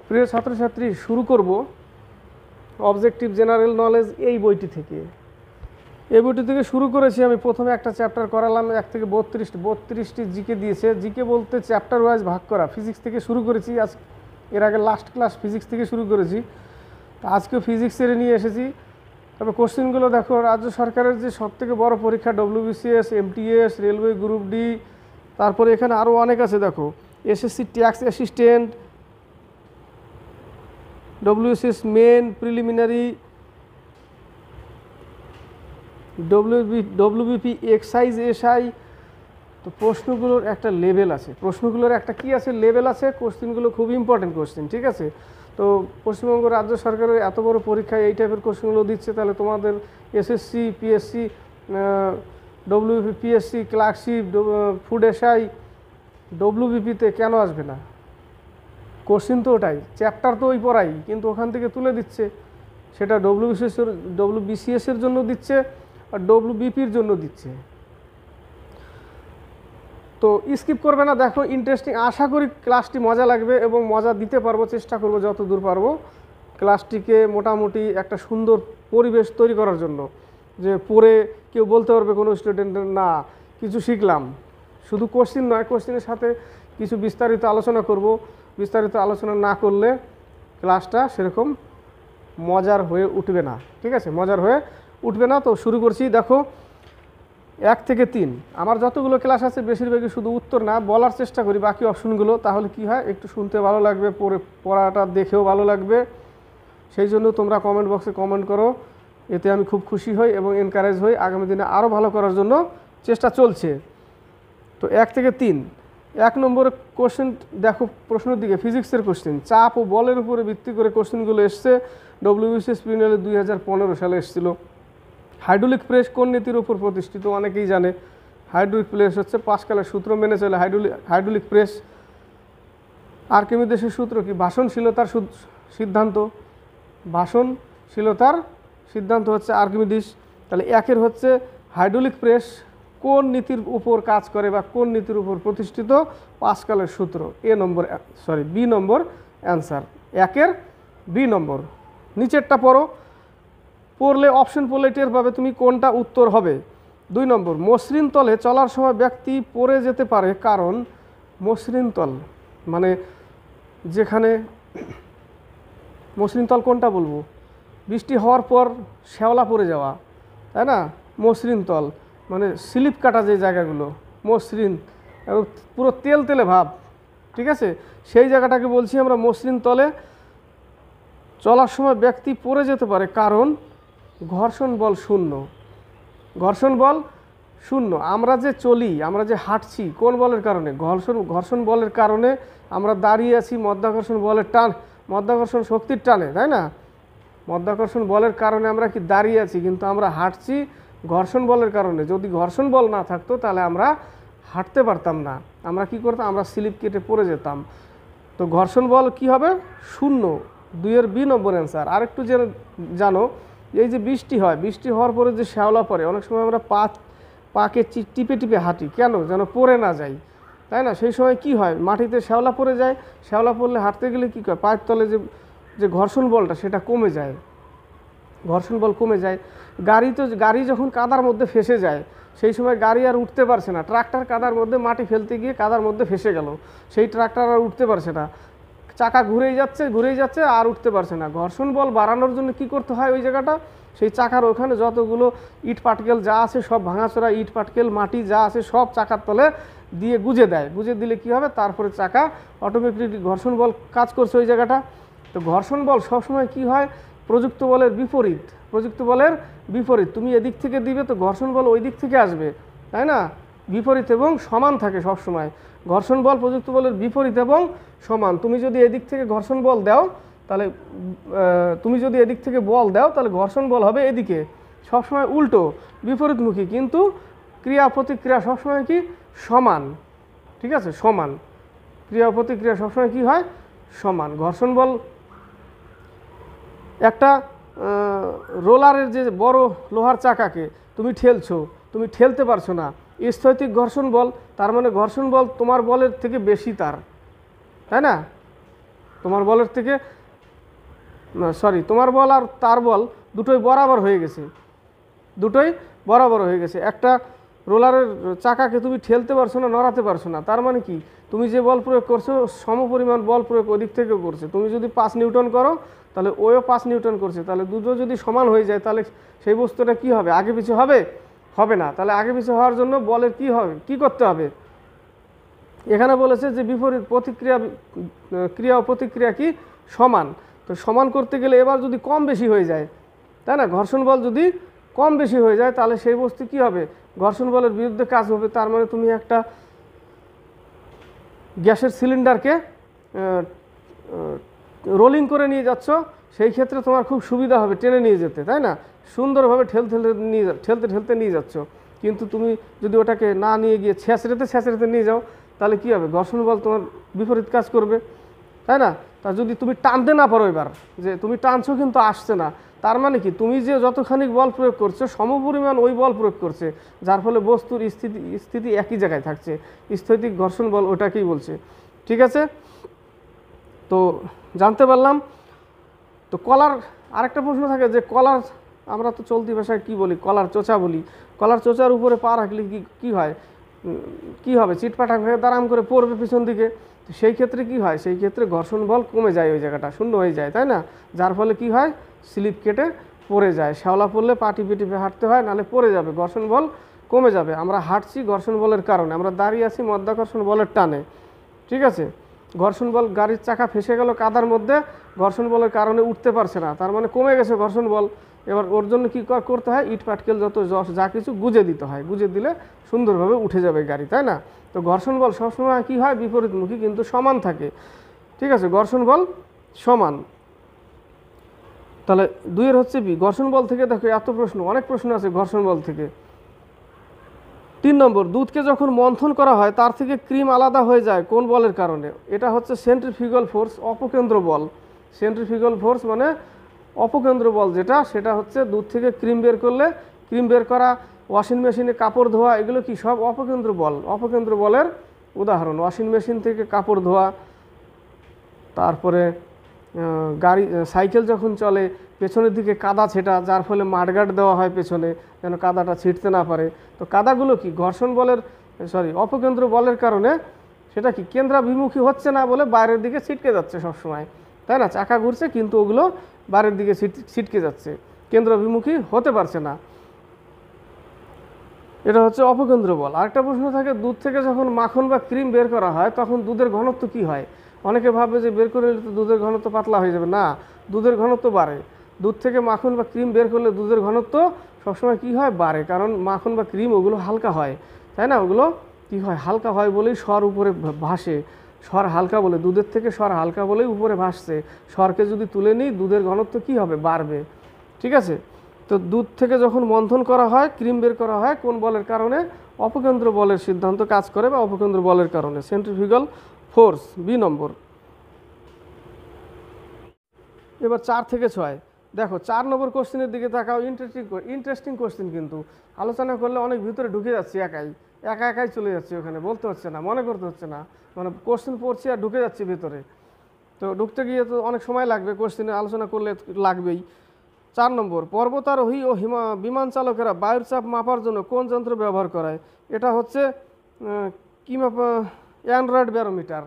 প্রিয় ছাত্রছাত্রী, শুরু করব অবজেক্টিভ জেনারেল নলেজ এই বইটি থেকে। এই বইটি থেকে শুরু করেছি আমি। প্রথমে একটা চ্যাপ্টার করালাম, 1 থেকে 32টি জিকে দিয়েছে। জিকে বলতে চ্যাপ্টার ওয়াইজ ভাগ করা। ফিজিক্স থেকে শুরু করেছি, আজ এর আগে লাস্ট ক্লাস ফিজিক্স থেকে শুরু করেছি, আজকেও ফিজিক্সের নিয়ে এসেছি। তবে কোশ্চেনগুলো দেখো, রাজ্য সরকারের যে সবথেকে বড় পরীক্ষা WBCS, MTS, railway group D, তারপরে এখানে আরও অনেক আছে। দেখো SSC tax assistant, WSS main, preliminary, WBP excise, SI। তো প্রশ্নগুলোর একটা লেভেল আছে, প্রশ্নগুলোর একটা কি আছে, লেভেল আছে। কোশ্চেনগুলো খুব ইম্পর্টেন্ট কোশ্চেন, ঠিক আছে? তো পশ্চিমবঙ্গ রাজ্য সরকারের এত বড় পরীক্ষায় এই টাইপের কোশ্চেনগুলো দিচ্ছে, তাহলে তোমাদের SSC, PSC, WBP, PSC, clerkship, food SI, WBPতে কেন আসবে না? কোশ্চেন তো ওটাই, চ্যাপ্টার তো ওই পড়াই, কিন্তু ওখান থেকে তুলে দিচ্ছে। সেটা WBCS-এর জন্য দিচ্ছে আর WBPর জন্য দিচ্ছে। তো স্কিপ করবে না, দেখো ইন্টারেস্টিং। আশা করি ক্লাসটি মজা লাগবে এবং মজা দিতে পারবো, চেষ্টা করব যত দূর পারবো ক্লাসটিকে মোটামুটি একটা সুন্দর পরিবেশ তৈরি করার জন্য, যে পড়ে কেউ বলতে পারবে কোনো স্টুডেন্টের না কিছু শিখলাম। শুধু কোশ্চেন নয়, কোশ্চেনের সাথে কিছু বিস্তারিত আলোচনা করব। বিস্তারিত আলোচনা না করলে ক্লাসটা সেরকম মজার হয়ে উঠবে না, ঠিক আছে? মজার হয়ে উঠবে না। তো শুরু করছি। দেখো 1 থেকে 3 আমার যতগুলো ক্লাস আছে বেশিরভাগই শুধু উত্তর না, বলার চেষ্টা করি বাকি অপশনগুলো। তাহলে কি হয়, একটু শুনতে ভালো লাগবে, পড়াটা দেখেও ভালো লাগবে। সেই জন্য তোমরা কমেন্ট বক্সে কমেন্ট করো, এতে আমি খুব খুশি হই এবং এনকারেজ হই। আগামী দিনে আরও ভালো করার জন্য চেষ্টা চলছে। তো 1 থেকে 3, 1 নম্বরের কোশ্চেন দেখো, প্রশ্নের দিকে ফিজিক্সের কোশ্চেন। চাপ ও বলের উপরে ভিত্তি করে কোশ্চেনগুলো এসছে। WBCS প্রিলিমিনারি 2015 সালে এসেছিল। হাইড্রোলিক প্রেস কোন নীতির উপর প্রতিষ্ঠিত? অনেকেই জানে। হাইড্রোলিক প্রেস হচ্ছে পাস্কালের সূত্র মেনে চলে হাইড্রোলিক প্রেস। আর্কিমিডিসের সূত্র কি? ভাসনশীলতার সিদ্ধান্ত। ভাসনশীলতার সিদ্ধান্ত হচ্ছে আর্কিমিডিস। তাহলে 1-এর হচ্ছে হাইড্রোলিক প্রেস কোন নীতির উপর কাজ করে বা কোন নীতির উপর প্রতিষ্ঠিত? পাস্কালের সূত্র। B number answer. 1-এর বি নম্বর। নিচেরটা পড়ো, পড়লে অপশন পড়লে টের পাবে তুমি কোনটা উত্তর হবে। 2 নম্বর, মসৃণ তলে চলার সময় ব্যক্তি পড়ে যেতে পারে কারণ? মসৃণ তল মানে যেখানে মসৃণ তল কোনটা বলবো? বৃষ্টি হওয়ার পর শ্যাওলা পড়ে যাওয়া, তাই না? মসৃণ তল মানে স্লিপ কাটা যে জায়গাগুলো, মসৃণ এবং পুরো তেল তেলে ভাব, ঠিক আছে? সেই জায়গাটাকে বলছি আমরা মসৃণ তলে চলার সময় ব্যক্তি পড়ে যেতে পারে কারণ ঘর্ষণ বল শূন্য। ঘর্ষণ বল শূন্য। আমরা যে চলি, আমরা যে হাঁটছি, কোন বলের কারণে? ঘর্ষণ বলের কারণে আমরা দাঁড়িয়ে আছি মাধ্যাকর্ষণ বলের টান, মাধ্যাকর্ষণ শক্তির টানে, তাই না? মাধ্যাকর্ষণ বলের কারণে আমরা কি দাঁড়িয়ে আছি, কিন্তু আমরা হাঁটছি ঘর্ষণ বলের কারণে। যদি ঘর্ষণ বল না থাকতো তাহলে আমরা হাঁটতে পারতাম না। আমরা কি করতাম? আমরা স্লিপ কেটে পড়ে যেতাম। তো ঘর্ষণ বল কি হবে? শূন্য। 2-এর বি নম্বর অ্যান্সার। আরেকটু জানো, এই যে বৃষ্টি হয়, বৃষ্টি হওয়ার পরে যে শ্যাওলা পড়ে, অনেক সময় আমরা পাকে টিপে টিপে হাঁটি, কেন? যেন পড়ে না যাই, তাই না? সেই সময় কি হয়, মাটিতে শ্যাওলা পড়ে যায়। শ্যাওলা পড়লে হাঁটতে গেলে কী হয়, পায়ের তলে যে ঘর্ষণ বলটা সেটা কমে যায়, ঘর্ষণ বল কমে যায়। গাড়ি যখন কাদার মধ্যে ফেসে যায়, সেই সময় গাড়ি আর উঠতে পারছে না। ট্রাক্টর কাদার মধ্যে মাটি ফেলতে গিয়ে কাদার মধ্যে ফেসে গেল, সেই ট্রাক্টর আর উঠতে পারছে না। চাকা ঘুরেই যাচ্ছে আর উঠতে পারছে না। ঘর্ষণ বল বাড়ানোর জন্য কি করতে হয়? ওই জায়গাটা, সেই চাকার ওখানে যতগুলো ইট পাটকেল যা আছে সব ভাঙাচোরা ইট পাটকেল মাটি যা আছে সব চাকার তলে দিয়ে গুজে দেয়। গুজে দিলে কি হবে? তারপরে চাকা অটোমেটিক ঘর্ষণ বল কাজ করছে ওই জায়গাটা। তো ঘর্ষণ বল সবসময় কি হয়? প্রযুক্ত বলের বিপরীত। প্রযুক্ত বলের বিপরীত। তুমি এদিক থেকে দিবে তো ঘর্ষণ বল ওই দিক থেকে আসবে, তাই না? বিপরীত এবং সমান থাকে সবসময়। ঘর্ষণ বল প্রযুক্ত বলের বিপরীত এবং সমান। তুমি যদি এদিক থেকে ঘর্ষণ বল দাও তাহলে তাহলে ঘর্ষণ বল হবে এদিকে, সবসময় উল্টো বিপরীতমুখী, কিন্তু ক্রিয়া প্রতিক্রিয়া সবসময় কি? সমান, ঠিক আছে? সমান। ক্রিয়া প্রতিক্রিয়া সবসময় কি হয়? সমান। ঘর্ষণ বল একটা রোলারের যে বড় লোহার চাকাকে তুমি ঠেলছো, তুমি ঠেলতে পারছো না, স্থৈতিক ঘর্ষণ বল, তার মানে ঘর্ষণ বল তোমার বলের থেকে বেশি তার, তাই না? তো তোমার বলের থেকে সরি তোমার বল আর তার বল দুটোই বরাবর হয়ে গেছে, দুটোই বরাবর হয়ে গেছে। একটা রোলারের চাকাকে তুমি ঠেলতে পারছো না, নড়াতে পারছো না, তার মানে কি তুমি যে বল প্রয়োগ করছো সমপরিমাণ বল প্রয়োগ ওদিক থেকেও করছে। তুমি যদি 5 নিউটন করো তাহলে ওও 5 নিউটন করছে, তাহলে দুটো যদি সমান হয়ে যায় তাহলে সেই বস্তুটা কি হবে, আগে পিছু হবে? হবে না। তাহলে আগে পিছু হওয়ার জন্য বলের কি হবে, কি করতে হবে? এখানে বলেছে যে বিপরীত প্রতিক্রিয়া, ক্রিয়া ও প্রতিক্রিয়া কি সমান। তো সমান করতে গেলে এবার যদি কম বেশি হয়ে যায়, তাই না, ঘর্ষণ বল যদি কম বেশি হয়ে যায় তাহলে সেই বস্তু কি হবে, ঘর্ষণ বলের বিরুদ্ধে কাজ হবে। তার মানে তুমি একটা গ্যাসের সিলিন্ডারকে রোলিং করে নিয়ে যাচ্ছ, সেই ক্ষেত্রে তোমার খুব সুবিধা হবে টেনে নিয়ে যেতে, তাই না, সুন্দরভাবে ঠেলতে ঠেলতে নিয়ে যাচ্ছ। কিন্তু তুমি যদি ওটাকে না নিয়ে গিয়ে ছেঁচড়েতে নিয়ে যাও তাহলে কি হবে, ঘর্ষণ বল তোমার বিপরীত কাজ করবে, তাই না। তা যদি তুমি টানতে না পারো, এবার যে তুমি টানছো কিন্তু আসছে না, তার মানে কি তুমি যে যতখানি বল প্রয়োগ করছো সমপরিমাণ ওই বল প্রয়োগ করছে, যার ফলে বস্তুর স্থিতি একই জায়গায় থাকছে, স্থৈতিক ঘর্ষণ বল ওটাকেই বলছে। ঠিক আছে, তো জানতে পারলাম। তো কলার আরেকটা প্রশ্ন থাকে যে কলার, আমরা তো চলতি ভাষায় কি বলি, কলার চোচা বলি, কলার চোচার উপরে পা রাখলে কি হয়, কি হবে, চিটপাটাক হয়ে দাঁড়াম করে পড়বে পিছন দিকে। সেই ক্ষেত্রে কি হয়, সেই ক্ষেত্রে ঘর্ষণ বল কমে যায়, ওই জায়গাটা শূন্য হয়ে যায়, তাই না, যার ফলে কি হয়, স্লিপ কেটে পড়ে যায়। শ্যাওলা পড়লে পা টিপে টিপে হাঁটতে হয়, নাহলে পড়ে যাবে, ঘর্ষণ বল কমে যাবে। আমরা হাঁটছি ঘর্ষণ বলের কারণে, আমরা দাঁড়িয়ে আছি মাধ্যাকর্ষণ বলের টানে। ঠিক আছে, ঘর্ষণ বল, গাড়ির চাকা ফেসে গেল কাদার মধ্যে, ঘর্ষণ বলের কারণে উঠতে পারছে না, তার মানে কমে গেছে ঘর্ষণ বল। এবার ওর জন্য কী করতে হয়, ইট পাটকেল যত যা কিছু গুজে দিতে হয়, গুজে দিলে সুন্দরভাবে উঠে যাবে গাড়ি, তাই না। তো ঘর্ষণ বল সবসময় কী হয়, বিপরীতমুখী কিন্তু সমান থাকে। ঠিক আছে, ঘর্ষণ বল সমান। তাহলে 2 হচ্ছে বি। ঘর্ষণ বল থেকে দেখো এত প্রশ্ন, অনেক প্রশ্ন আছে ঘর্ষণ বল থেকে। 3 নম্বর, দুধকে যখন মন্থন করা হয় তার থেকে ক্রিম আলাদা হয়ে যায় কোন বলের কারণে? এটা হচ্ছে সেন্ট্রিফিউগাল ফোর্স, অপকেন্দ্র বল। সেন্ট্রিফিউগাল ফোর্স মানে অপকেন্দ্র বল, সেটা হচ্ছে দুধ থেকে ক্রিম বের করলে, ক্রিম বের করা, ওয়াশিং মেশিনে কাপড় ধোয়া, এগুলো কি সব অপকেন্দ্র বল, অপকেন্দ্র বলের উদাহরণ। ওয়াশিং মেশিন থেকে কাপড় ধোয়া, তারপরে গাড়ি সাইকেল যখন চলে পেছনের দিকে কাদা ছেটা, যার ফলে মাঠগার্ড দেওয়া হয় পেছনে যেন কাদাটা ছিটতে না পারে। তো কাদাগুলো কি ঘর্ষণ বলের অপকেন্দ্র বলের কারণে সেটা কি কেন্দ্রাভিমুখী হচ্ছে না বলে বাইরের দিকে ছিটকে যাচ্ছে সবসময়, তাই না, চাকা ঘুরছে কিন্তু ওগুলো বাইরের দিকে ছিটকে যাচ্ছে, কেন্দ্রাভিমুখী হতে পারছে না, এটা হচ্ছে অপকেন্দ্র বল। আরেকটা প্রশ্ন থাকে, দুধ থেকে যখন মাখন বা ক্রিম বের করা হয় তখন দুধের ঘনত্ব কি হয়? অনেকে ভাবে যে বের করে তো দুধের ঘনত্ব পাতলা হয়ে যাবে, না, দুধের ঘনত্ব বাড়ে। দুধ থেকে মাখন বা ক্রিম বের করলে দুধের ঘনত্ব সবসময় কি হয়, বাড়ে, কারণ মাখন বা ক্রিম ওগুলো হালকা হয়, তাই না, ওগুলো কি হয়, হালকা হয় বলেই স্বর উপরে ভাসে, স্বর হালকা বলে, দুধের থেকে স্বর হালকা বলেই উপরে ভাসছে। স্বরকে যদি তুলে নিই দুধের ঘনত্ব কি হবে, বাড়বে। ঠিক আছে, তো দুধ থেকে যখন মন্থন করা হয় ক্রিম বের করা হয় কোন বলের কারণে? অপকেন্দ্র বলের সিদ্ধান্ত কাজ করে বা অপকেন্দ্র বলের কারণে, সেন্ট্রিফিউগাল ফোর্স, বি নম্বর। এবার 4 থেকে 6 দেখো, 4 নম্বর কোশ্চেনের দিকে তাকাও। ইন্টারেস্টিং কোশ্চেন, কিন্তু আলোচনা করলে অনেক ভিতরে ঢুকে যাচ্ছে, একাই চলে যাচ্ছে, ওখানে বলতে হচ্ছে না, মনে করতে হচ্ছে না, মানে কোশ্চেন পড়ছি আর ঢুকে যাচ্ছে ভিতরে। তো ঢুকতে গিয়ে তো অনেক সময় লাগবে, কোশ্চেনে আলোচনা করলে লাগবেই। 4 নম্বর, পর্বতারোহী ও বিমান চালকেরা বায়ুর চাপ মাপার জন্য কোন যন্ত্র ব্যবহার করায়? এটা হচ্ছে কি মাপা, অ্যান্ড্রয়েড ব্যারোমিটার।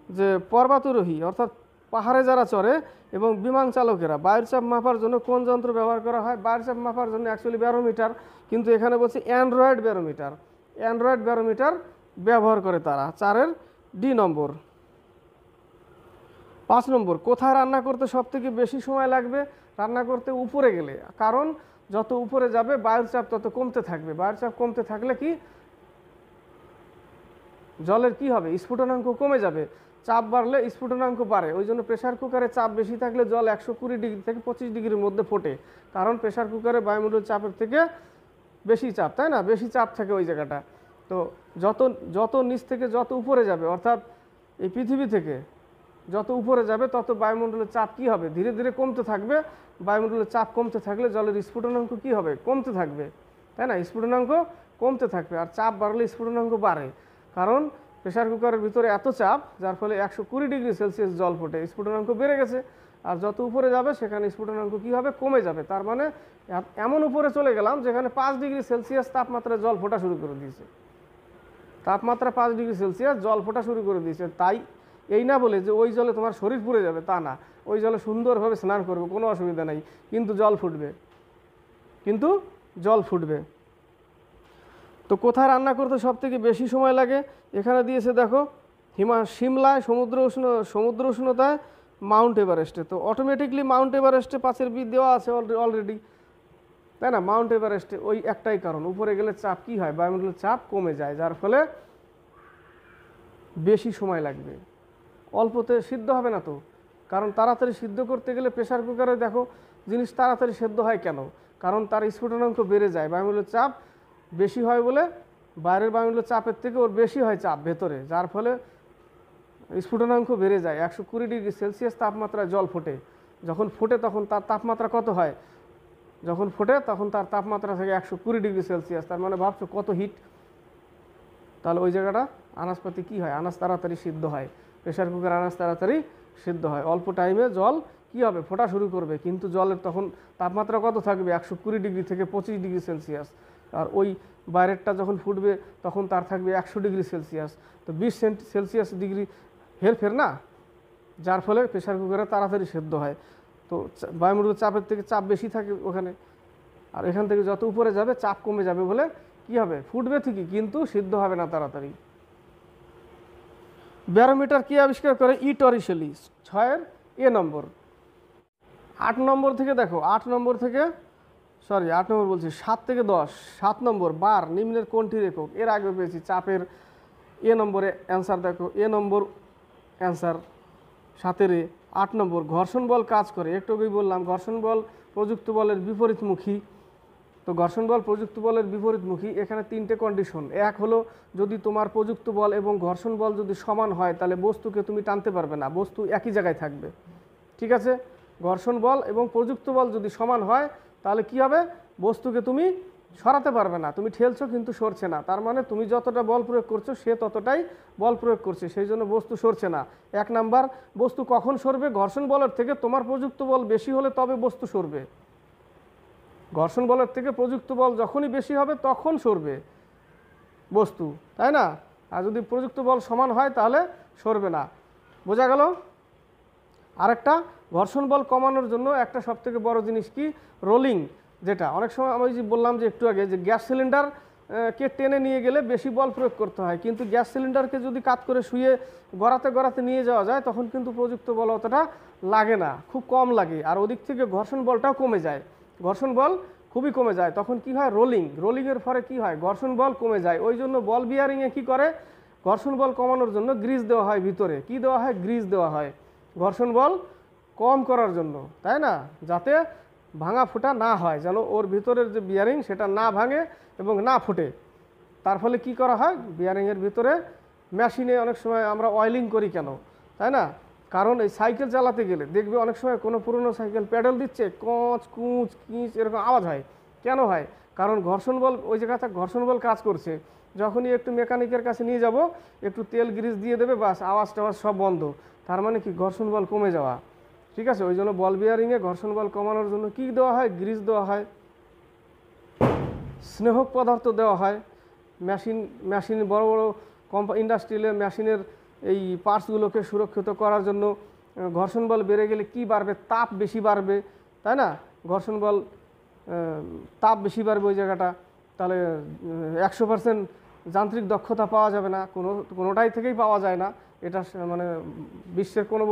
যে পর্বতারোহী অর্থাৎ পাহাড়ে যারা চড়ে এবং বিমান চালকেরা বায়ুর চাপ মাপার জন্য কোন যন্ত্র ব্যবহার করা হয়? বায়ুর চাপ মাপার জন্য অ্যাকচুয়ালি ব্যারোমিটার, কিন্তু এখানে বলছে অ্যান্ড্রয়েড ব্যারোমিটার, অ্যান্ড্রয়েড ব্যারোমিটার ব্যবহার করে তারা। 4 ডি নম্বর। 5 নম্বর, কোথায় রান্না করতে সব থেকে বেশি সময় লাগবে? রান্না করতে উপরে গেলে, কারণ যত উপরে যাবে বায়ুর চাপ তত কমতে থাকবে, বায়ুর চাপ কমতে থাকলে কি জলের কি হবে, স্ফুটনাঙ্ক কমে যাবে, চাপ বাড়লে স্ফুটনাঙ্ক বাড়ে। ওই জন্য প্রেশার কুকারে চাপ বেশি থাকলে জল 120 ডিগ্রি থেকে 25 ডিগ্রির মধ্যে ফোটে, কারণ প্রেশার কুকারে বায়ুমণ্ডল চাপের থেকে বেশি চাপ, তাই না, বেশি চাপ থাকে ওই জায়গাটা। তো যত নিচ থেকে যত উপরে যাবে, অর্থাৎ এই পৃথিবী থেকে যত উপরে যাবে তত বায়ুমণ্ডলের চাপ কি হবে, ধীরে ধীরে কমতে থাকবে। বায়ুমণ্ডলের চাপ কমতে থাকলে জলের স্ফুটনাঙ্ক কি হবে, কমতে থাকবে, তাই না, স্ফুটনাঙ্ক কমতে থাকবে। আর চাপ বাড়লে স্ফুটনাঙ্ক বাড়ে, কারণ প্রেশার কুকারের ভিতরে এত চাপ, যার ফলে 120 ডিগ্রি সেলসিয়াস জল ফোটে, স্ফুটনাঙ্ক বেড়ে গেছে। আর যত উপরে যাবে সেখানে স্ফুটনাঙ্ক কী হবে, কমে যাবে। তার মানে এমন উপরে চলে গেলাম যেখানে 5 ডিগ্রি সেলসিয়াস তাপমাত্রায় জল ফোটা শুরু করে দিয়েছে, তাপমাত্রা 5 ডিগ্রি সেলসিয়াস জল ফোটা শুরু করে দিয়েছে। তাই এই না বলে যে ওই জলে তোমার শরীর পুড়ে যাবে, তা না, ওই জলে সুন্দরভাবে স্নান করবে, কোনো অসুবিধা নেই, কিন্তু জল ফুটবে, কিন্তু জল ফুটবে। তো কোথায় রান্না করতে সব থেকে বেশি সময় লাগে? এখানে দিয়েছে দেখো, সিমলায়, সমুদ্র উষ্ণতায়, মাউন্ট এভারেস্টে। তো অটোমেটিকলি মাউন্ট এভারেস্টে 5-এর বি দেওয়া আছে অলরেডি, তাই না? মাউন্ট এভারেস্টে ওই একটাই কারণ, উপরে গেলে চাপ কী হয়, বায়ুমণ্ডলের চাপ কমে যায়, যার ফলে বেশি সময় লাগবে। অল্পতে সিদ্ধ হবে না তো, কারণ তাড়াতাড়ি সিদ্ধ করতে গেলে প্রেশার কুকারে দেখো জিনিস তাড়াতাড়ি সেদ্ধ হয় কেন? কারণ তার স্ফুটনাঙ্ক বেড়ে যায়, বায়ুমণ্ডলের চাপ বেশি হয় বলে, বাইরের বায়ুমণ্ডলের চাপের থেকে ওর বেশি হয় চাপ ভেতরে, যার ফলে স্ফুটনাঙ্ক বেড়ে যায়। 120 ডিগ্রি সেলসিয়াস তাপমাত্রায় জল ফোটে, যখন ফোটে তখন তার তাপমাত্রা কত হয়, যখন ফোটে তখন তার তাপমাত্রা থাকে 120 ডিগ্রি সেলসিয়াস। তার মানে ভাবছো কত হিট। তাহলে ওই জায়গাটা আনাজপাতি কী হয়, আনাজ তাড়াতাড়ি সিদ্ধ হয়, প্রেশার কুকার আনাজ তাড়াতাড়ি সিদ্ধ হয়, অল্প টাইমে জল কী হবে, ফোটা শুরু করবে, কিন্তু জলের তখন তাপমাত্রা কত থাকবে, 120 ডিগ্রি থেকে 25 ডিগ্রি সেলসিয়াস। আর ওই বাইরেরটা যখন ফুটবে তখন তার থাকবে 100 ডিগ্রি সেলসিয়াস। তো 20 সেলসিয়াস ডিগ্রি হেরফের না, যার ফলে প্রেশার কুকারে তাড়াতাড়ি সেদ্ধ হয়। তো বায়ুমণ্ডলের চাপের থেকে চাপ বেশি থাকে ওখানে, আর এখান থেকে যত উপরে যাবে চাপ কমে যাবে বলে কী হবে, ফুটবে ঠিকই কিন্তু সিদ্ধ হবে না তাড়াতাড়ি। ব্যারোমিটার কি আবিষ্কার করে? টরিশেলি। 6-এর এ নম্বর। 8 নম্বর থেকে দেখো, 8 নম্বর বলছি, 7 থেকে 10, 7 নম্বর, বার নিম্নের কোনটির একক? এর আগে পেয়েছি চাপের। এ নম্বরে অ্যান্সার দেখো, এ নম্বর অ্যান্সার 7-এর এ। 8 নম্বর, ঘর্ষণ বল কাজ করে, একটু আগেই বললাম ঘর্ষণ বল প্রযুক্ত বলের বিপরীতমুখী। তো ঘর্ষণ বল প্রযুক্ত বলের বিপরীতমুখী, এখানে 3টে কন্ডিশন। এক হলো, যদি তোমার প্রযুক্ত বল এবং ঘর্ষণ বল যদি সমান হয় তাহলে বস্তুকে তুমি টানতে পারবে না, বস্তু একই জায়গায় থাকবে, ঠিক আছে? ঘর্ষণ বল এবং প্রযুক্ত বল যদি সমান হয় তাহলে কি হবে, বস্তুকে তুমি সরাতে পারবে না, তুমি ঠেলছো কিন্তু সরছে না, তার মানে তুমি যতটা বল প্রয়োগ করছো সে ততটাই বল প্রয়োগ করছে, সেই জন্য বস্তু সরছে না। 1 নাম্বার, বস্তু কখন সরবে, ঘর্ষণ বলের থেকে তোমার প্রযুক্ত বল বেশি হলে তবে বস্তু সরবে। ঘর্ষণ বলের থেকে প্রযুক্ত বল যখনই বেশি হবে তখন সরবে বস্তু, তাই না? আর যদি প্রযুক্ত বল সমান হয় তাহলে সরবে না। বোঝা গেল? আরেকটা, ঘর্ষণ বল কমানোর জন্য একটা সবথেকে বড় জিনিস কি, রোলিং। যেটা অনেক সময় আমি যে বললাম যে একটু আগে, যে গ্যাস সিলিন্ডার কে টেনে নিয়ে গেলে বেশি বল প্রয়োগ করতে হয়, কিন্তু গ্যাস সিলিন্ডারকে যদি কাত করে শুয়ে গড়াতে নিয়ে যাওয়া যায় তখন কিন্তু প্রযুক্ত বল অতটা লাগে না, খুব কম লাগে, আর ওদিক থেকে ঘর্ষণ বলটাও কমে যায়, ঘর্ষণ বল খুবই কমে যায়। তখন কি হয়, রোলিংয়ের ফলে কি হয়, ঘর্ষণ বল কমে যায়। ওই জন্য বল বিয়ারিংয়ে কি করে, ঘর্ষণ বল কমানোর জন্য গ্রিজ দেওয়া হয় ভিতরে, কি দেওয়া হয়, গ্রিজ দেওয়া হয় ঘর্ষণ বল কম করার জন্য, তাই না? যাতে ভাঙা ফোটা না হয়, যেন ওর ভিতরের যে বিয়ারিং সেটা না ভাঙে এবং না ফোটে। তার ফলে কি করা হয়, বিয়ারিংয়ের ভিতরে মেশিনে অনেক সময় আমরা অয়েলিং করি কেন, তাই না? কারণ এই সাইকেল চালাতে গেলে দেখবে অনেক সময় কোনো পুরনো সাইকেল প্যাডেল দিচ্ছে, কচ কুচ কিচ এরকম আওয়াজ হয়, কেন হয়, কারণ ঘর্ষণ বল ওই জায়গাটা ঘর্ষণ বল কাজ করছে। যখনই একটু মেকানিকের কাছে নিয়ে যাব, একটু তেল গ্রিজ দিয়ে দেবে, বাস আওয়াজ টাওয়াজ সব বন্ধ, তার মানে কি, ঘর্ষণ বল কমে যাওয়া, ঠিক আছে? ওই জন্য বল বিয়ারিংয়ে ঘর্ষণ বল কমানোর জন্য কি দেওয়া হয়, গ্রিজ দেওয়া হয়, স্নেহক পদার্থ দেওয়া হয়। মেশিন বড় বড় ইন্ডাস্ট্রিয়াল মেশিনের এই পার্টসগুলোকে সুরক্ষিত করার জন্য ঘর্ষণ বল বেড়ে গেলে কি বাড়বে, তাপ বেশি বাড়বে, তাই না? ঘর্ষণ বল তাপ বেশি বাড়বে ওই জায়গাটা, তাহলে 100% যান্ত্রিক দক্ষতা পাওয়া যাবে না, কোনোটাই থেকেই পাওয়া যায় না। এটা মানে বিশ্বের কোনো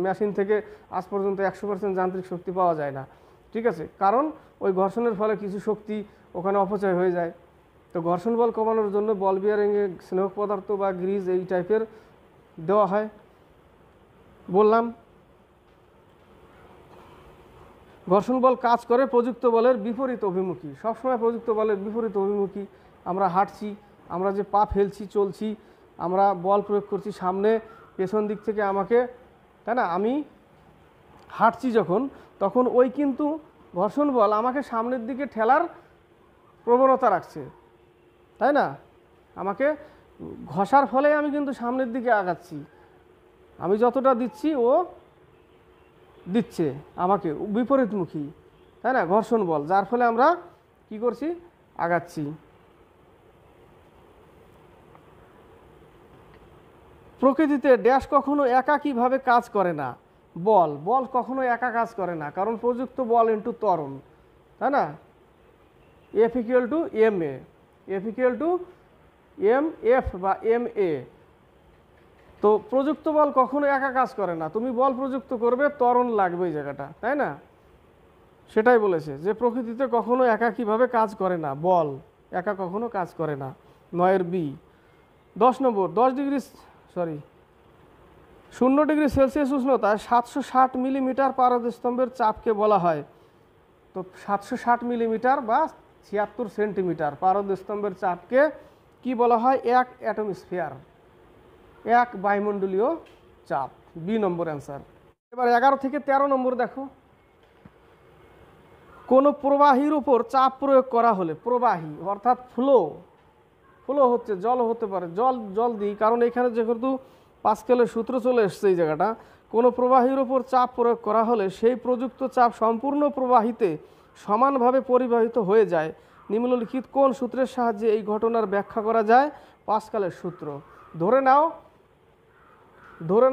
মেশিন থেকে আজ পর্যন্ত 100% যান্ত্রিক শক্তি পাওয়া যায় না, ঠিক আছে? কারণ ওই ঘর্ষণের ফলে কিছু শক্তি ওখানে অপচয় হয়ে যায়। তো ঘর্ষণ বল কমানোর জন্য বল বিয়ারিংয়ে স্নেহক পদার্থ বা গ্রিজ এই টাইপের দেওয়া হয়। বললাম ঘর্ষণ বল কাজ করে প্রযুক্ত বলের বিপরীত অভিমুখী, সবসময় প্রযুক্ত বলের বিপরীত অভিমুখী। আমরা হাঁটছি, আমরা যে পা ফেলছি, চলছি, আমরা বল প্রয়োগ করছি সামনে পেছন দিক থেকে আমাকে, তাই না? আমি হাঁটছি যখন, তখন ওই কিন্তু ঘর্ষণ বল আমাকে সামনের দিকে ঠেলার প্রবণতা রাখছে, তাই না? আমাকে ঘষার ফলে আমি কিন্তু সামনের দিকে আগাচ্ছি, আমি যতটা দিচ্ছি ও দিচ্ছে আমাকে বিপরীতমুখী, তাই না, ঘর্ষণ বল, যার ফলে আমরা কি করছি, আগাচ্ছি। প্রকৃতিতে ড্যাশ কখনো একাকীভাবে কাজ করে না, বল বল কখনো একা কাজ করে না, কারণ প্রযুক্ত বল ইন্টু ত্বরণ, তাই না, F equal to M A, F equal to M F বা এম এ। তো প্রযুক্ত বল কখনো একা কাজ করে না, তুমি বল প্রযুক্ত করবে, ত্বরণ লাগবে এই জায়গাটা, তাই না, সেটাই বলেছে যে প্রকৃতিতে কখনো একাকীভাবে কাজ করে না, বল একা কখনো কাজ করে না। 9 বি। 10 নম্বর, 0 ডিগ্রি সেলসিয়াস উষ্ণতায় 760 মিলিমিটার পারদস্তম্ভের চাপকে বলা হয়, তো 760 মিলিমিটার বা 76 সেন্টিমিটার পারদস্তম্ভের চাপকে কি বলা হয়, 1 অ্যাটমস্ফিয়ার, 1 বায়ুমণ্ডলীয় চাপ। B number answer. এবার 11 থেকে 13 নম্বর দেখো, কোনো প্রবাহীর উপর চাপ প্রয়োগ করা হলে, প্রবাহী অর্থাৎ ফ্লো হচ্ছে, জল হতে পারে, জল দিই, কারণ এখানে যেহেতু পাস্কেলের সূত্র চলে এসছে এই জায়গাটা, কোনো প্রবাহীর উপর চাপ প্রয়োগ করা হলে সেই প্রযুক্ত চাপ সম্পূর্ণ প্রবাহিতে সমানভাবে পরিবাহিত হয়ে যায়। নিম্নলিখিত কোন সূত্রের সাহায্যে এই ঘটনার ব্যাখ্যা করা যায়? পাস্কেলের সূত্র। ধরে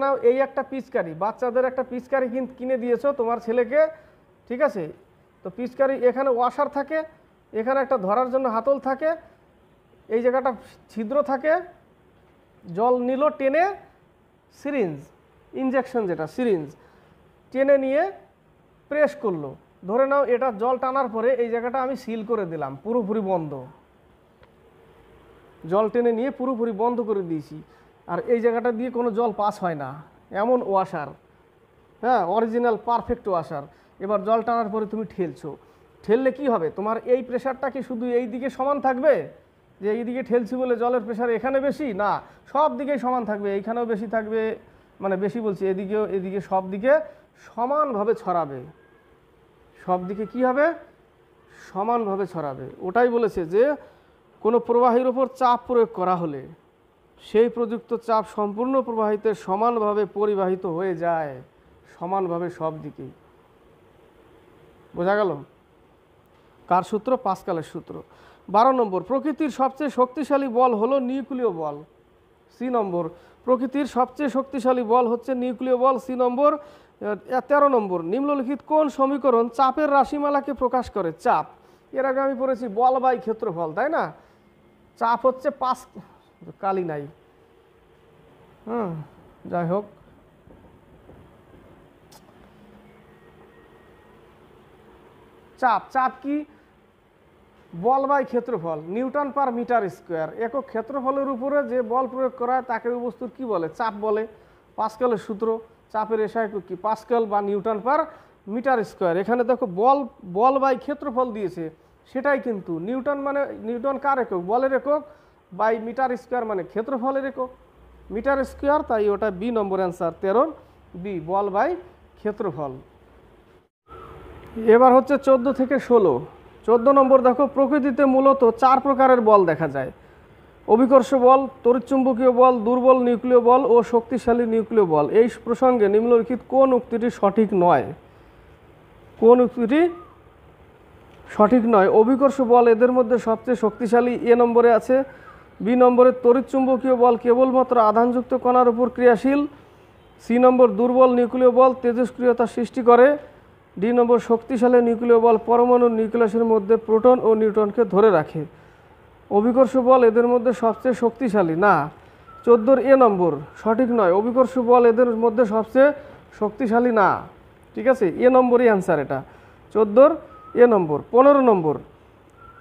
নাও এই একটা পিচকারি, বাচ্চাদের একটা পিচকারি কিনে দিয়েছো তোমার ছেলেকে, ঠিক আছে, তো পিচকারি এখানে ওয়াশার থাকে, এখানে একটা ধরার জন্য হাতল থাকে, এই জায়গাটা ছিদ্র থাকে, জল নিল টেনে, সিরিঞ্জ ইনজেকশন যেটা সিরিঞ্জ টেনে নিয়ে প্রেস করলো, ধরে নাও এটা জল টানার পরে এই জায়গাটা আমি সিল করে দিলাম, পুরোপুরি বন্ধ, জল টেনে নিয়ে পুরোপুরি বন্ধ করে দিয়েছি, আর এই জায়গাটা দিয়ে কোনো জল পাস হয় না, এমন ওয়াশার, হ্যাঁ, অরিজিনাল পারফেক্ট ওয়াশার। এবার জল টানার পরে তুমি ঠেললে কি হবে, তোমার এই প্রেশারটা কি শুধু এই দিকে সমান থাকবে, যে এই দিকে ঠেলছি বলে জলের প্রেশার এখানে বেশি না, সব দিকেই সমান থাকবে, এইখানেও বেশি থাকবে, মানে বেশি বলছি, এদিকে সব দিকে সমানভাবে ছড়াবে, সব দিকে কি হবে, সমানভাবে ছড়াবে। ওটাই বলেছে যে কোনো প্রবাহীর ওপর চাপ প্রয়োগ করা হলে সেই প্রযুক্ত চাপ সম্পূর্ণ প্রবাহিতে সমানভাবে পরিবাহিত হয়ে যায়, সমানভাবে সব দিকেই। বোঝা গেল? কার সূত্র? পাস্কেলের সূত্র। 12 নম্বর, প্রকৃতির সবচেয়ে শক্তিশালী বল হলো নিউক্লিয় বল। সি নম্বর, প্রকৃতির সবচেয়ে শক্তিশালী বল হচ্ছে নিউক্লিয় বল। সি নম্বর। 13 নম্বর, নিম্নলিখিত কোন সমীকরণ চাপের রাশিমালাকে প্রকাশ করে? চাপ, এর আগে আমি পড়েছি বল বাই ক্ষেত্রফল, তাই না, চাপ হচ্ছে কালি নাই, যাই হোক, চাপ কি, বল বাই ক্ষেত্রফল, নিউটন পার মিটার স্কোয়ার। একক ক্ষেত্রফলের উপরে যে বল প্রয়োগ করা হয় তাকে ওই বস্তুর কি বলে? চাপ বলে। পাস্কেলের সূত্র, চাপের এসআই একক কি? পাস্কেল বা নিউটন পার মিটার স্কোয়ার। এখানে দেখো বল বাই ক্ষেত্রফল দিয়েছে, সেটাই কিন্তু নিউটন কার একক? বলের একক, বাই মিটার স্কোয়ার মানে ক্ষেত্রফলের একক, মিটার স্কোয়ার, তাই ওটা বি নম্বর অ্যান্সার। 13 বি, বল বাই ক্ষেত্রফল। এবার হচ্ছে 14 থেকে 16। 14 নম্বর দেখো, প্রকৃতিতে মূলত 4 প্রকারের বল দেখা যায়: অভিকর্ষ বল, তড়িৎচুম্বকীয় বল, দুর্বল নিউক্লিয় বল ও শক্তিশালী নিউক্লিয় বল। এই প্রসঙ্গে নিম্নলিখিত কোন উক্তিটি সঠিক নয়? কোন উক্তিটি সঠিক নয়? অভিকর্ষ বল এদের মধ্যে সবচেয়ে শক্তিশালী, এ নম্বরে আছে। বি নম্বরে, তড়িৎচুম্বকীয় বল কেবলমাত্র আধানযুক্ত কণার উপর ক্রিয়াশীল। সি নম্বর, দুর্বল নিউক্লিয় বল তেজস্ক্রিয়তা সৃষ্টি করে। ডি নম্বর, শক্তিশালী নিউক্লিয় বল পরমাণুর নিউক্লিয়াসের মধ্যে প্রোটন ও নিউট্রনকে ধরে রাখে। অভিকর্ষ বল এদের মধ্যে সবচেয়ে শক্তিশালী না। 14 এ নম্বর সঠিক নয়, অভিকর্ষ বল এদের মধ্যে সবচেয়ে শক্তিশালী না, ঠিক আছে, এ নম্বরই অ্যান্সার এটা, 14 এ নম্বর। 15 নম্বর,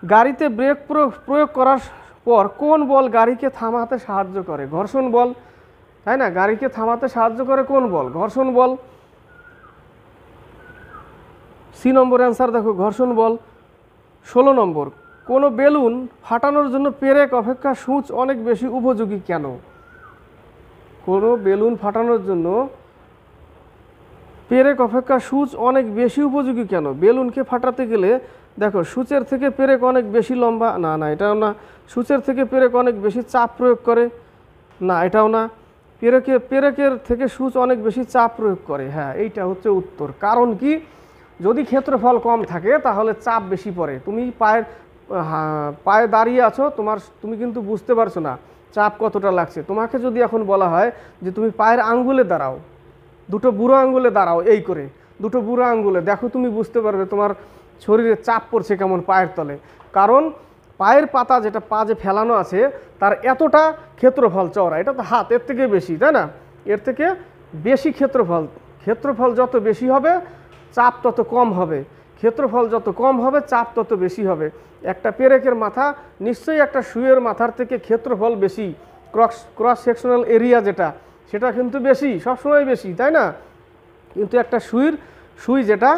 গাড়িতে ব্রেক প্রয়োগ করার পর কোন বল গাড়িকে থামাতে সাহায্য করে? ঘর্ষণ বল, তাই না, গাড়িকে থামাতে সাহায্য করে কোন বল? ঘর্ষণ বল। সি নম্বর অ্যান্সার দেখো, ঘর্ষণ বল। 16 নম্বর, কোনো বেলুন ফাটানোর জন্য পেরেক অপেক্ষা সূচ অনেক বেশি উপযোগী কেন? কোনো বেলুন ফাটানোর জন্য পেরেক অপেক্ষা সূচ অনেক বেশি উপযোগী কেন? বেলুনকে ফাটাতে গেলে দেখো সূচের থেকে পেরেক অনেক বেশি লম্বা, না না এটাও না। সূচের থেকে পেরেক অনেক বেশি চাপ প্রয়োগ করে, না এটাও না। পেরেকের থেকে সূচ অনেক বেশি চাপ প্রয়োগ করে, হ্যাঁ এইটা হচ্ছে উত্তর। কারণ কি, যদি ক্ষেত্রফল কম থাকে তাহলে চাপ বেশি পড়ে। তুমি পায়ে দাঁড়িয়ে আছো, তুমি কিন্তু বুঝতে পারছো না চাপ কতটা লাগছে। তোমাকে যদি এখন বলা হয় যে তুমি পায়ের আঙ্গুলে দাঁড়াও, দুটো বুড়ো আঙ্গুলে দাঁড়াও, এই করে দুটো বুড়ো আঙ্গুলে দেখো, তুমি বুঝতে পারবে তোমার শরীরে চাপ পড়ছে কেমন পায়ের তলে। কারণ পায়ের পাতা যেটা পা যে ফেলানো আছে তার এতটা ক্ষেত্রফল চওড়া, এটা তো হাত, এর থেকে বেশি, তাই না? এর থেকে বেশি ক্ষেত্রফল যত বেশি হবে চাপ তত কম হবে, ক্ষেত্রফল যত কম হবে চাপ তত বেশি হবে। একটা পেরেকের মাথা নিশ্চয়ই একটা সুইয়ের মাথার থেকে ক্ষেত্রফল বেশি, ক্রস সেকশনাল এরিয়া যেটা, সেটা কিন্তু বেশি, সবসময় বেশি, তাই না? কিন্তু একটা সুই যেটা,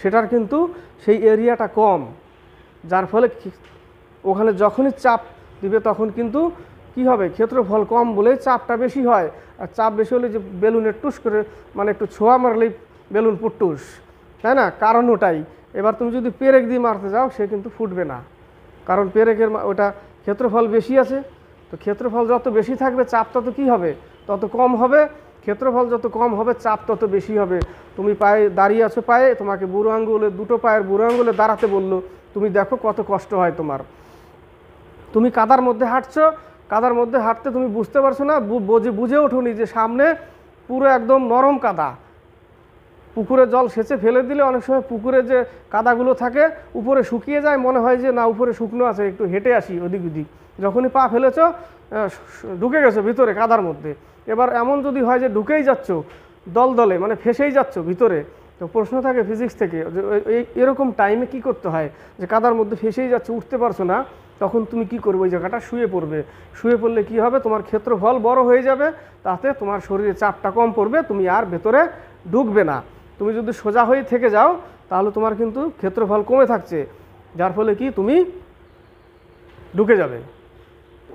সেটার কিন্তু সেই এরিয়াটা কম, যার ফলে ওখানে যখনই চাপ দিবে তখন কিন্তু কি হবে, ক্ষেত্রফল কম বলেই চাপটা বেশি হয়। আর চাপ বেশি হলে যে বেলুনের টুস করে মানে একটু ছোঁয়া মারলেই বেলুন পুটুস, তাই না? কারণ ওটাই। এবার তুমি যদি পেরেক দিয়ে মারতে যাও সে কিন্তু ফুটবে না, কারণ পেরেকের ওটা ক্ষেত্রফল বেশি আছে। তো ক্ষেত্রফল যত বেশি থাকবে চাপ তত কি হবে, তত কম হবে। ক্ষেত্রফল যত কম হবে চাপ তত বেশি হবে। তুমি পায়ে দাঁড়িয়ে আছো, পায়ে তোমাকে বুড়ো আঙ্গুলে, দুটো পায়ের বুড়ো আঙ্গুলে দাঁড়াতে বললো, তুমি দেখো কত কষ্ট হয় তোমার। তুমি কাদার মধ্যে হাঁটছো, কাদার মধ্যে হাঁটতে তুমি বুঝতে পারছো না, বুঝে ওঠোনি যে সামনে পুরো একদম নরম কাদা। পুকুরে জল সেচে ফেলে দিলে অনেক সময় পুকুরে যে কাদাগুলো থাকে উপরে শুকিয়ে যায়, মনে হয় যে না উপরে শুকনো আছে, একটু হেঁটে আসি ওদিক ওদিক। যখনই পা ফেলেছো ঢুকে গেছো ভিতরে কাদার মধ্যে। এবার এমন যদি হয় যে ঢুকেই যাচ্ছ দলে মানে ফেসেই যাচ্ছ ভিতরে, তো প্রশ্ন থাকে ফিজিক্স থেকে যে এরকম টাইমে কি করতে হয়, যে কাদার মধ্যে ফেসেই যাচ্ছ, উঠতে পারছো না, তখন তুমি কি করবে, ওই জায়গাটা শুয়ে পড়বে। শুয়ে পড়লে কি হবে, তোমার ক্ষেত্রফল বড় হয়ে যাবে, তাতে তোমার শরীরে চাপটা কম পড়বে, তুমি আর ভেতরে ঢুকবে না। তুমি যদি সোজা হয়ে থেকে যাও তাহলে তোমার কিন্তু ক্ষেত্রফল কমে থাকছে, যার ফলে কি তুমি ঢুকে যাবে।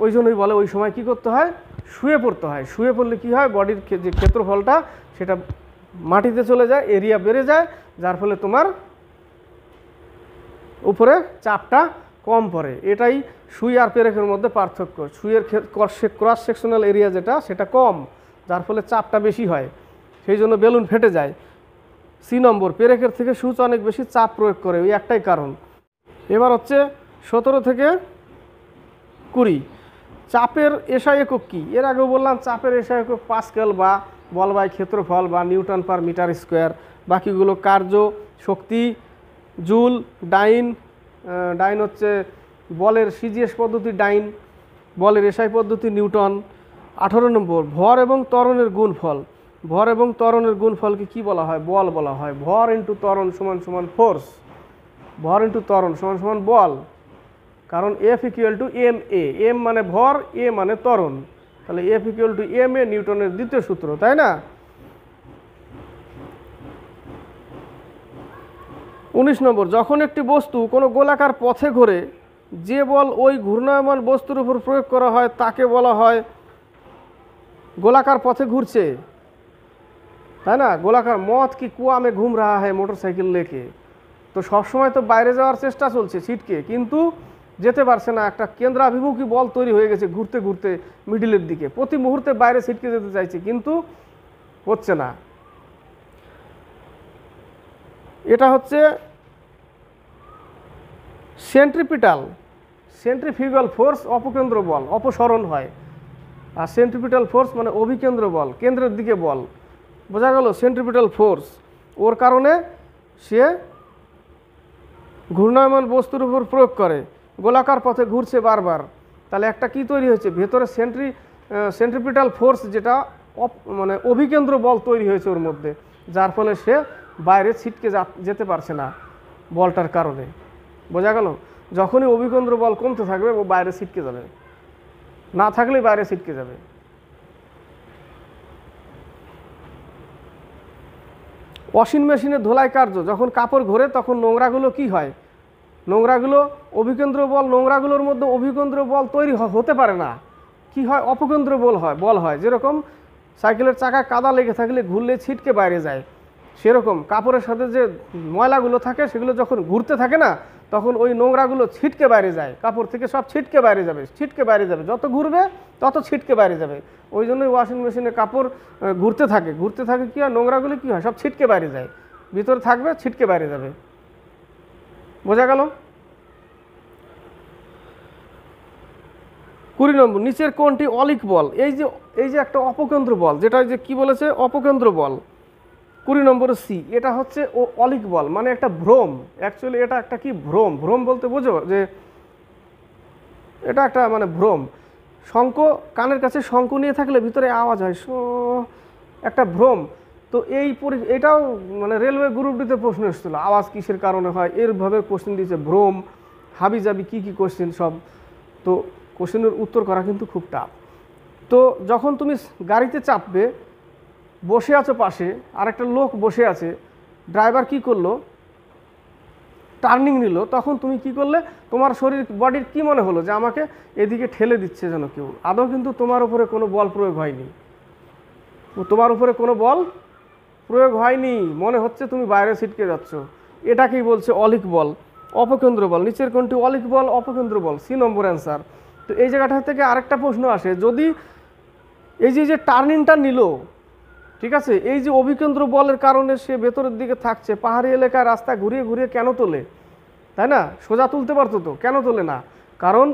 ওই জন্যই বলে ওই সময় কি করতে হয়, শুয়ে পড়তে হয়। শুয়ে পড়লে কি হয়, বডির যে ক্ষেত্রফলটা সেটা মাটিতে চলে যায়, এরিয়া বেড়ে যায়, যার ফলে তোমার উপরে চাপটা কম পড়ে। এটাই সুই আর পেরেকের মধ্যে পার্থক্য। সুইয়ের ক্রস সেকশনাল এরিয়া যেটা সেটা কম, যার ফলে চাপটা বেশি হয়, সেই জন্য বেলুন ফেটে যায়। সি নম্বর, পেরেকের থেকে সূচ অনেক বেশি চাপ প্রয়োগ করে, ওই একটাই কারণ। এবার হচ্ছে 17 থেকে 20, চাপের এসআই একক কী? এর আগেও বললাম চাপের এসআই একক পাস্কেল বা বল বাই ক্ষেত্রফল বা নিউটন পার মিটার স্কোয়ার। বাকিগুলো কার্য, শক্তি, জুল, ডাইন হচ্ছে বলের সিজিএস পদ্ধতি ডাইন, বলের এসআই পদ্ধতি নিউটন। 18 নম্বর, ভর এবং ত্বরণের গুণফল। ভর এবং ত্বরণের গুণফলকে কি বলা হয়, বল বলা হয়। ভর ইন্টু ত্বরণ সমান সমান ফোর্স, ভর ইন্টু ত্বরণ সমান সমান বল। কারণ F equal to M A, M মানে ভর, এ মানে ত্বরণ, তাহলে F equal to M A নিউটনের দ্বিতীয় সূত্র, তাই না? 19 নম্বর, যখন একটি বস্তু কোনো গোলাকার পথে ঘোরে, যে বল ওই ঘূর্ণায়মান বস্তুর উপর প্রয়োগ করা হয় তাকে বলা হয় গোলাকার পথে ঘুরছে, তাই না? গোলাকার মত কি কুয়া মে ঘুম রাহা হ্যায় মোটরসাইকেল লেকে। তো সবসময় তো বাইরে যাওয়ার চেষ্টা চলছে ছিটকে, কিন্তু যেতে পারছে না। একটা কেন্দ্রাভিমুখী বল তৈরি হয়ে গেছে ঘুরতে ঘুরতে মিডিলের দিকে, প্রতি মুহূর্তে বাইরে ছিটকে যেতে চাইছে কিন্তু হচ্ছে না। এটা হচ্ছে সেন্ট্রিফিউগাল ফোর্স, অপকেন্দ্র বল, অপসরণ হয়। আর সেন্ট্রিপিটাল ফোর্স মানে অভিকেন্দ্র বল, কেন্দ্রের দিকে বল, বোঝা গেল? সেন্ট্রিপিটাল ফোর্স, ওর কারণে সে ঘূর্ণায়মান বস্তুর উপর প্রয়োগ করে, গোলাকার পথে ঘুরছে বারবার। তাহলে একটা কি তৈরি হয়েছে ভেতরে, সেন্ট্রিপিটাল ফোর্স যেটা মানে অভিকেন্দ্র বল তৈরি হয়েছে ওর মধ্যে, যার ফলে সে বাইরে ছিটকে যেতে পারছে না বলটার কারণে, বোঝা গেল? যখনই অভিকেন্দ্র বল কমতে থাকবে ও বাইরে ছিটকে যাবে, না থাকলেই বাইরে ছিটকে যাবে। ওয়াশিং মেশিনে ধোলাই কার্য, যখন কাপড় ঘোরে তখন নোংরাগুলো কি হয়, নোংরাগুলো অভিকেন্দ্র বল, নোংরাগুলোর মধ্যে অভিকেন্দ্র বল তৈরি হতে পারে না, কি হয়, অপকেন্দ্র বল হয়। যেরকম সাইকেলের চাকায় কাদা লেগে থাকলে ঘুরলে ছিটকে বাইরে যায়, সেরকম কাপড়ের সাথে যে ময়লাগুলো থাকে সেগুলো যখন ঘুরতে থাকে না, তখন ওই নোংরাগুলো ছিটকে বাইরে যায়, কাপড় থেকে সব ছিটকে বাইরে যাবে, ছিটকে বাইরে যাবে, যত ঘুরবে তত ছিটকে বাইরে যাবে। ওই জন্যই ওয়াশিং মেশিনে কাপড় ঘুরতে থাকে, ঘুরতে থাকে কী হয়, নোংরাগুলো কী হয়, সব ছিটকে বাইরে যায়, ভিতরে থাকবে ছিটকে বাইরে যাবে। বোঝা গেল? 20 নম্বর, নিচের কোনটি অলিক বল? এই যে একটা অপকেন্দ্র বল, যেটা যে কি বলেছে, অপকেন্দ্র বল। 20 নম্বরে সি, এটা হচ্ছে ও অলিক বল, মানে একটা ভ্রম। অ্যাকচুয়ালি এটা একটা কি ভ্রম, ভ্রম বলতে বোঝো যে এটা একটা মানে ভ্রম। শঙ্খ, কানের কাছে শঙ্খ নিয়ে থাকলে ভিতরে আওয়াজ হয় শো, একটা ভ্রম। তো এটাও মানে রেলওয়ে গ্রুপ ডিতে প্রশ্ন এসেছিলো, আওয়াজ কিসের কারণে হয়, এরভাবে কোশ্চেন দিয়েছে, ভ্রম, হাবি জাবি কী কী কোশ্চেন সব। তো কোশ্চেনের উত্তর করা কিন্তু খুব টাফ। তো যখন তুমি গাড়িতে চাপবে, বসে আছো পাশে, আর একটা লোক বসে আছে, ড্রাইভার কি করলো, টার্নিং নিল, তখন তুমি কি করলে, তোমার শরীর বডির কি মনে হলো যে আমাকে এদিকে ঠেলে দিচ্ছে যেন কেউ, আদৌ কিন্তু তোমার উপরে কোনো বল প্রয়োগ হয়নি, তোমার উপরে কোনো বল প্রয়োগ হয়নি, মনে হচ্ছে তুমি বাইরে ছিটকে যাচ্ছ। এটাকেই বলছে অলিক বল, অপকেন্দ্র বল। নিচের কোনটি অলিক বল, অপকেন্দ্র বল? সি নম্বর অ্যান্সার। তো এই জায়গাটা থেকে আরেকটা প্রশ্ন আসে, যদি এই যে টার্নিংটা নিল, ঠিক আছে, এই যে অভিকেন্দ্র বলের কারণে সে ভেতরের দিকে থাকছে, পাহাড়ি এলাকায় রাস্তা ঘুরিয়ে ঘুরিয়ে কেন তোলে, তাই না? সোজা তুলতে পারতো তো, কেন তোলে না? কারণ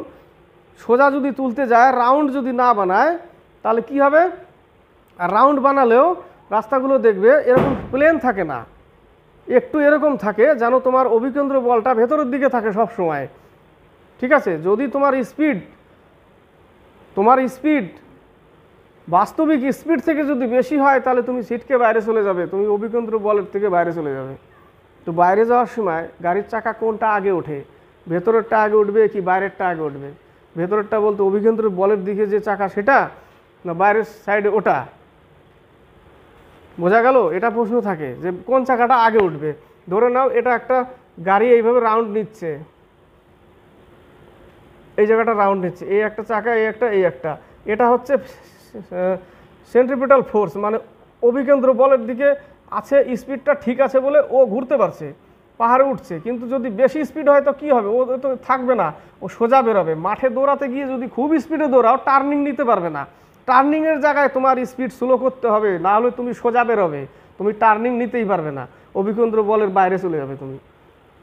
সোজা যদি তুলতে যায়, রাউন্ড যদি না বানায়, তাহলে কি হবে, আর রাউন্ড বানালেও রাস্তাগুলো দেখবে এরকম প্লেন থাকে না, একটু এরকম থাকে, যেন তোমার অভিকেন্দ্র বলটা ভেতরের দিকে থাকে সব সময়। ঠিক আছে, যদি তোমার স্পিড বাস্তবিক স্পিড থেকে যদি বেশি হয়, তাহলে তুমি ছিটকে বাইরে চলে যাবে, তুমি অভিকেন্দ্র বলের থেকে বাইরে চলে যাবে। তো বাইরে যাওয়ার সময় গাড়ির চাকা কোনটা আগে ওঠে, ভেতরেরটা আগে উঠবে কি বাইরেরটা আগে উঠবে? ভেতরেরটা বলতে অভিকেন্দ্র বলের দিকে যে চাকা সেটা, না বাইরের সাইডে ওটা? বোঝা গেল? এটা প্রশ্ন থাকে যে কোন চাকাটা আগে উঠবে। ধরে নাও এটা একটা গাড়ি এইভাবে রাউন্ড নিচ্ছে, এই জায়গাটা রাউন্ড নিচ্ছে, এই একটা চাকা, এই একটা, এটা হচ্ছে সেন্ট্রিপিটাল ফোর্স, মানে অভিকেন্দ্র বলের দিকে আছে, স্পিডটা ঠিক আছে বলে ও ঘুরতে পারছে, পাহাড়ে উঠছে। কিন্তু যদি বেশি স্পিড হয় তো কী হবে, ও তো থাকবে না, ও সোজা বেরোবে। মাঠে দৌড়াতে গিয়ে যদি খুব স্পিডে দৌড়াও, টার্নিং নিতে পারবে না, টার্নিংয়ের জায়গায় তোমার স্পিড স্লো করতে হবে, না হলে তুমি সোজা বেরোবে, তুমি টার্নিং নিতেই পারবে না, অভিকেন্দ্র বলের বাইরে চলে যাবে তুমি,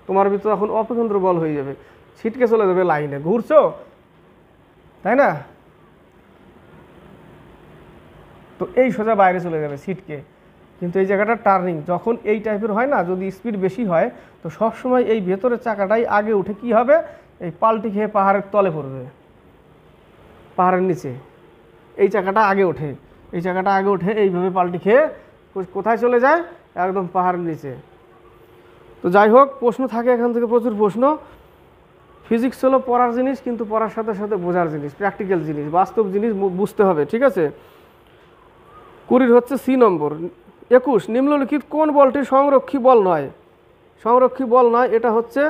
তোমার ভিতরে এখন অভিকেন্দ্র বল হয়ে যাবে, ছিটকে চলে যাবে লাইনে, ঘুরছো, তাই না? তো এই সোজা বাইরে চলে যাবে ছিটকে। কিন্তু এই জায়গাটা টার্নিং যখন এই টাইপের হয় না, যদি স্পিড বেশি হয়, তো সবসময় এই ভেতরের চাকাটাই আগে উঠে কি হবে, এই পাল্টি খেয়ে পাহাড়ের তলে পড়বে, পাহাড়ের নিচে এই চাকাটা আগে ওঠে, এই চাকাটা আগে উঠে এইভাবে পাল্টি খেয়ে কোথায় চলে যায়, একদম পাহাড়ের নিচে। তো যাই হোক, প্রশ্ন থাকে এখান থেকে প্রচুর প্রশ্ন। ফিজিক্স হলো পড়ার জিনিস, কিন্তু পড়ার সাথে সাথে বোঝার জিনিস, প্র্যাকটিক্যাল জিনিস, বাস্তব জিনিস বুঝতে হবে, ঠিক আছে? 20 হচ্ছে সি নম্বর। 21, নিম্নলিখিত কোন বলটি সংরক্ষী বল নয়? সংরক্ষী বল নয়, এটা হচ্ছে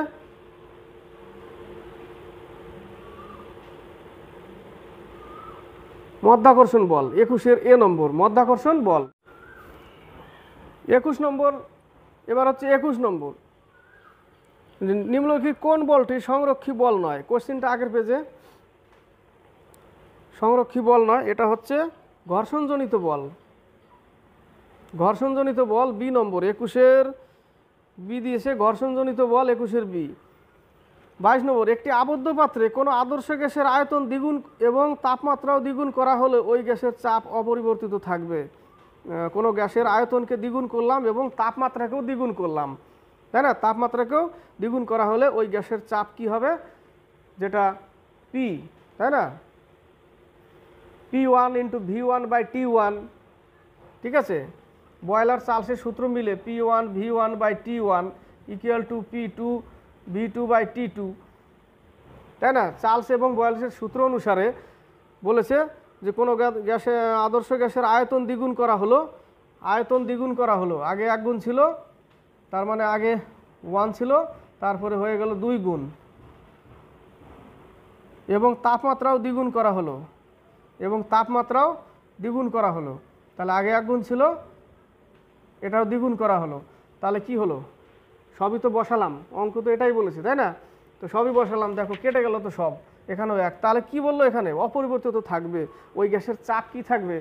মধ্যাকর্ষণ বল। 21-এর এ নম্বর, মধ্যাকর্ষণ বল। 21 নম্বর, এবার হচ্ছে 21 নম্বর, নিম্নলিখিত কোন বলটি সংরক্ষী বল নয়? কোশ্চিনটা আগের পেজে। সংরক্ষী বল নয়, এটা হচ্ছে ঘর্ষণজনিত বল। ঘর্ষণজনিত বল বি নম্বর, 21-এর বি দিয়েছে, ঘর্ষণজনিত বল 21-এর বি। 22 নম্বর, একটি আবদ্ধ পাত্রে কোনো আদর্শ গ্যাসের আয়তন দ্বিগুণ এবং তাপমাত্রাও দ্বিগুণ করা হলে ওই গ্যাসের চাপ অপরিবর্তিত থাকবে। কোনো গ্যাসের আয়তনকে দ্বিগুণ করলাম এবং তাপমাত্রাকেও দ্বিগুণ করলাম, তাই না? তাপমাত্রাকেও দ্বিগুণ করা হলে ওই গ্যাসের চাপ কি হবে, যেটা পি, তাই না? P1 × V1/T1, ঠিক আছে? বয়লার চার্লসের সূত্র মিলে P1 V1/T1 = P2 V2/T2, তাই না? চার্লস এবং বয়লারের সূত্র অনুসারে বলেছে যে কোনো গ্যাসে আদর্শ গ্যাসের আয়তন দ্বিগুণ করা হলো, আয়তন দ্বিগুণ করা হলো, আগে 1 গুণ ছিল, তার মানে আগে 1 ছিল, তারপরে হয়ে গেল 2 গুণ, এবং তাপমাত্রাও দ্বিগুণ করা হলো, এবং তাপমাত্রাও দ্বিগুণ করা হলো, তাহলে আগে 1 গুণ ছিল, এটাও দ্বিগুণ করা হলো, তাহলে কি হলো? সবই তো বসালাম, অঙ্ক তো এটাই বলেছে, তাই না? তো সবই বসালাম, দেখো কেটে গেল তো সব, এখানেও 1। তাহলে কি বললো এখানে? অপরিবর্তিত থাকবে, ওই গ্যাসের চাপ কি থাকবে?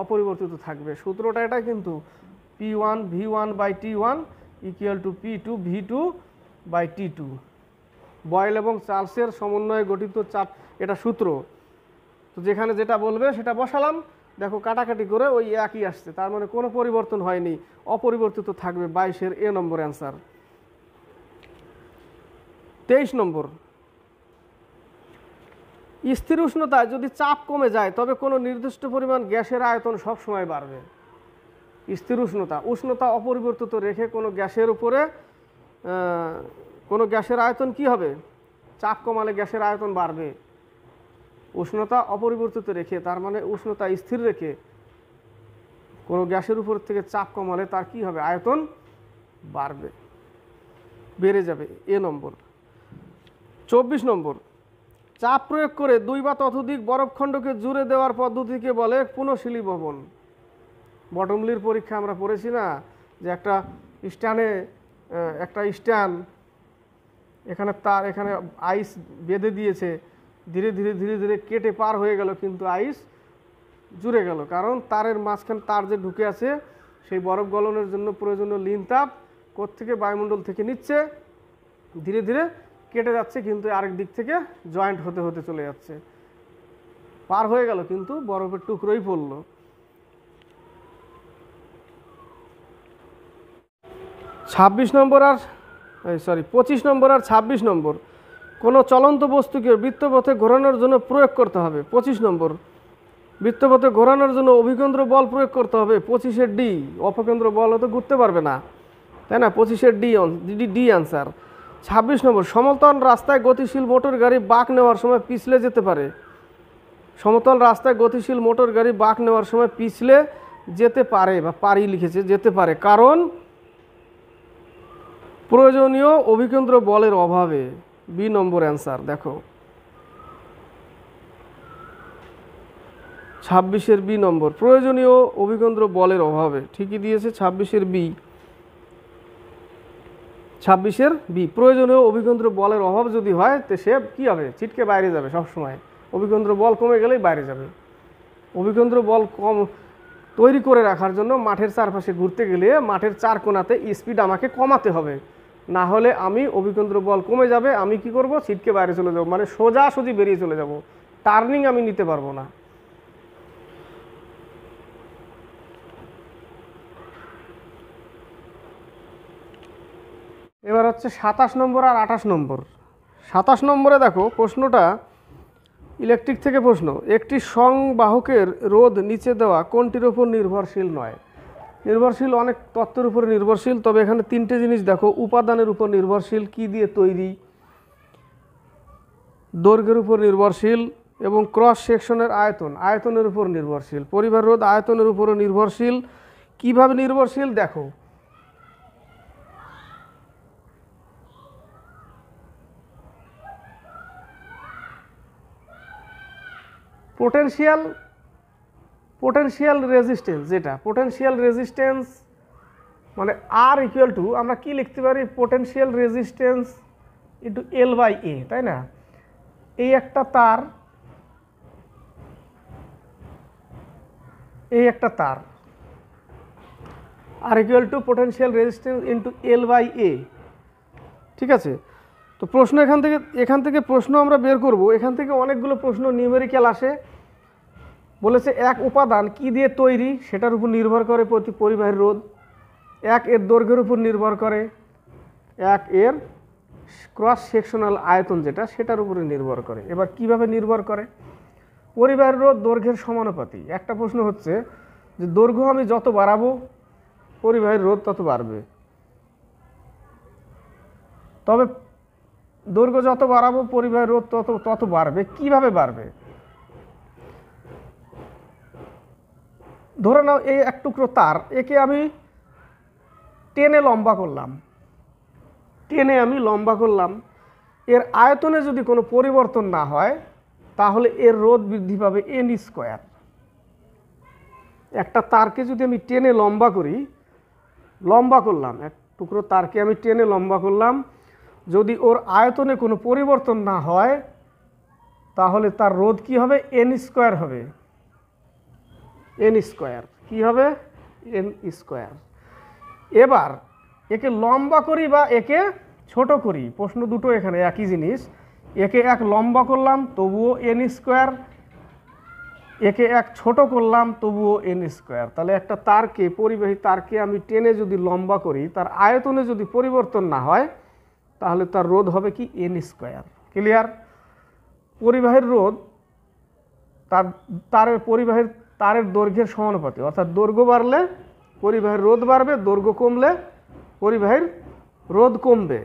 অপরিবর্তিত থাকবে। সূত্রটা এটা কিন্তু P1 V1/T1 = P2 V2/T2, boil এবং চার্লসের সমন্বয়ে গঠিত চাপ, এটা সূত্র। তো যেখানে যেটা বলবে সেটা বসালাম, দেখো কাটাকাটি করে ওই একই আসছে, তার মানে কোনো পরিবর্তন হয়নি, অপরিবর্তিত থাকবে। 22-এর এ নম্বর অ্যান্সার। 23 নম্বর, স্থির উষ্ণতায় যদি চাপ কমে যায় তবে কোনো নির্দিষ্ট পরিমাণ গ্যাসের আয়তন সবসময় বাড়বে। স্থির উষ্ণতা অপরিবর্তিত রেখে কোনো গ্যাসের উপরে কোনো গ্যাসের আয়তন কি হবে? চাপ কমালে গ্যাসের আয়তন বাড়বে। উষ্ণতা অপরিবর্তিত রেখে, তার মানে উষ্ণতা স্থির রেখে কোনো গ্যাসের উপর থেকে চাপ কমালে তার কি হবে? আয়তন বাড়বে, বেড়ে যাবে। এ নম্বর। 24 নম্বর, চাপ প্রয়োগ করে 2 বা ততোধিক বরফখণ্ডকে জুড়ে দেওয়ার পদ্ধতিকে বলে পুনঃশীলীভবন। বটমলির পরীক্ষা আমরা পড়েছি না, যে একটা স্ট্যান্ড, এখানে তার এখানে আইস বেঁধে দিয়েছে, ধীরে ধীরে ধীরে ধীরে কেটে পার হয়ে গেল, কিন্তু আইস জুড়ে গেল, কারণ তারের মাঝখানে তার যে ঢুকে আছে সেই বরফ গলনের জন্য প্রয়োজনীয় লিন তাপ কোত্থেকে? বায়ুমণ্ডল থেকে নিচ্ছে, ধীরে ধীরে কেটে যাচ্ছে, কিন্তু আরেক দিক থেকে জয়েন্ট হতে হতে চলে যাচ্ছে, পার হয়ে গেল, কিন্তু বরফের টুকরোই পড়ল। 25 নম্বর আর 26 নম্বর, কোনো চলন্ত বস্তুকে বৃত্তপথে ঘোরানোর জন্য প্রয়োগ করতে হবে। 25 নম্বর, বৃত্তপথে ঘোরানোর জন্য অভিকেন্দ্র বল প্রয়োগ করতে হবে। 25-এর ডি, অপকেন্দ্র বল হতে ঘুরতে পারবে না, তাই না? 25-এর ডি অ্যান্সার। 26 নম্বর, সমতল রাস্তায় গতিশীল মোটর গাড়ি বাঁক নেওয়ার সময় পিছলে যেতে পারে। সমতল রাস্তায় গতিশীল মোটর গাড়ি বাঁক নেওয়ার সময় পিছলে যেতে পারে, বা পারি লিখেছে, যেতে পারে, কারণ প্রয়োজনীয় অভিকেন্দ্র বলের অভাবে। B number answer. দেখো 26-এর বি নম্বর, প্রয়োজনীয় অভিকেন্দ্র বলের অভাবে, ঠিকই দিয়েছে। 26-এর বি, 26-এর বি, প্রয়োজনীয় অভিকেন্দ্র বলের অভাব যদি হয় তো সে কী হবে? ছিটকে বাইরে যাবে সবসময়, অভিকেন্দ্র বল কমে গেলেই বাইরে যাবে। অভিকেন্দ্র বল কম তৈরি করে রাখার জন্য মাঠের চারপাশে ঘুরতে গেলে মাঠের চার কোণাতে স্পিড আমাকে কমাতে হবে, না হলে আমি অভিকেন্দ্র বল কমে যাবে, আমি কি করব? ছিটকে বাইরে চলে যাব, মানে সোজাসুজি বেরিয়ে চলে যাব, টার্নিং আমি নিতে পারবো না। এবার হচ্ছে 27 নম্বর আর 28 নম্বর। 27 নম্বরে দেখো প্রশ্নটা ইলেকট্রিক থেকে প্রশ্ন, একটি সংবাহকের রোধ নিচে দেওয়া কোনটির উপর নির্ভরশীল নয়? নির্ভরশীল অনেক তত্ত্বের উপর নির্ভরশীল, তবে এখানে 3টে জিনিস দেখো। উপাদানের উপর নির্ভরশীল, কি দিয়ে তৈরি, দৈর্ঘ্যের উপর নির্ভরশীল, এবং ক্রস সেকশনের আয়তনের উপর নির্ভরশীল। পরিবাহী রোধ আয়তনের উপরও নির্ভরশীল। কিভাবে নির্ভরশীল? দেখো, পোটেনশিয়াল রেজিস্ট্যান্স, যেটা পোটেনশিয়াল রেজিস্ট্যান্স মানে আর ইকুয়াল টু, আমরা কি লিখতে পারি? পোটেনশিয়াল রেজিস্ট্যান্স ইন্টু L/A, তাই না? এই একটা তার, R equal to potential resistance into L/A, ঠিক আছে? তো প্রশ্ন এখান থেকে প্রশ্ন আমরা বের করব। এখান থেকে অনেকগুলো প্রশ্ন নিউমেরিক্যাল আসে। বলেছে এক উপাদান কি দিয়ে তৈরি, সেটার উপর নির্ভর করে পরিবাহীর রোধ। এক এর দৈর্ঘ্যের উপর নির্ভর করে, এক এর ক্রস সেকশনাল আয়তন যেটা, সেটার উপরে নির্ভর করে। এবার কিভাবে নির্ভর করে? পরিবাহীর রোধ দৈর্ঘ্যের সমানুপাতিক। একটা প্রশ্ন হচ্ছে যে দৈর্ঘ্য আমি যত বাড়াবো পরিবাহীর রোধ তত বাড়বে, তবে দৈর্ঘ্য যত বাড়াবো পরিবাহীর রোধ তত বাড়বে। কিভাবে বাড়বে? ধরে নাও এই এক টুকরো তার, একে আমি টেনে লম্বা করলাম, এর আয়তনে যদি কোনো পরিবর্তন না হয় তাহলে এর রোধ বৃদ্ধি পাবে N²। একটা তারকে যদি আমি টেনে লম্বা করি লম্বা করলাম, এক টুকরো তারকে আমি টেনে লম্বা করলাম, যদি ওর আয়তনে কোনো পরিবর্তন না হয় তাহলে তার রোধ কি হবে? এন স্কোয়ার হবে। এন স্কোয়ার কী হবে? N square. এবার একে লম্বা করি বা একে ছোট করি, প্রশ্ন দুটো এখানে একই জিনিস। একে এক লম্বা করলাম তবুও এন স্কোয়ার, একে এক ছোট করলাম তবুও এন স্কোয়ার। তাহলে একটা তারকে, পরিবাহী তারকে আমি টেনে যদি লম্বা করি, তার আয়তনে যদি পরিবর্তন না হয় তাহলে তার রোধ হবে কি? N square. ক্লিয়ার? পরিবাহীর রোধ পরিবাহীর তারের দৈর্ঘ্যের সমানুপাতি, অর্থাৎ দৈর্ঘ্য বাড়লে পরিবাহীর রোধ বাড়বে, দৈর্ঘ্য কমলে পরিবাহীর রোধ কমবে।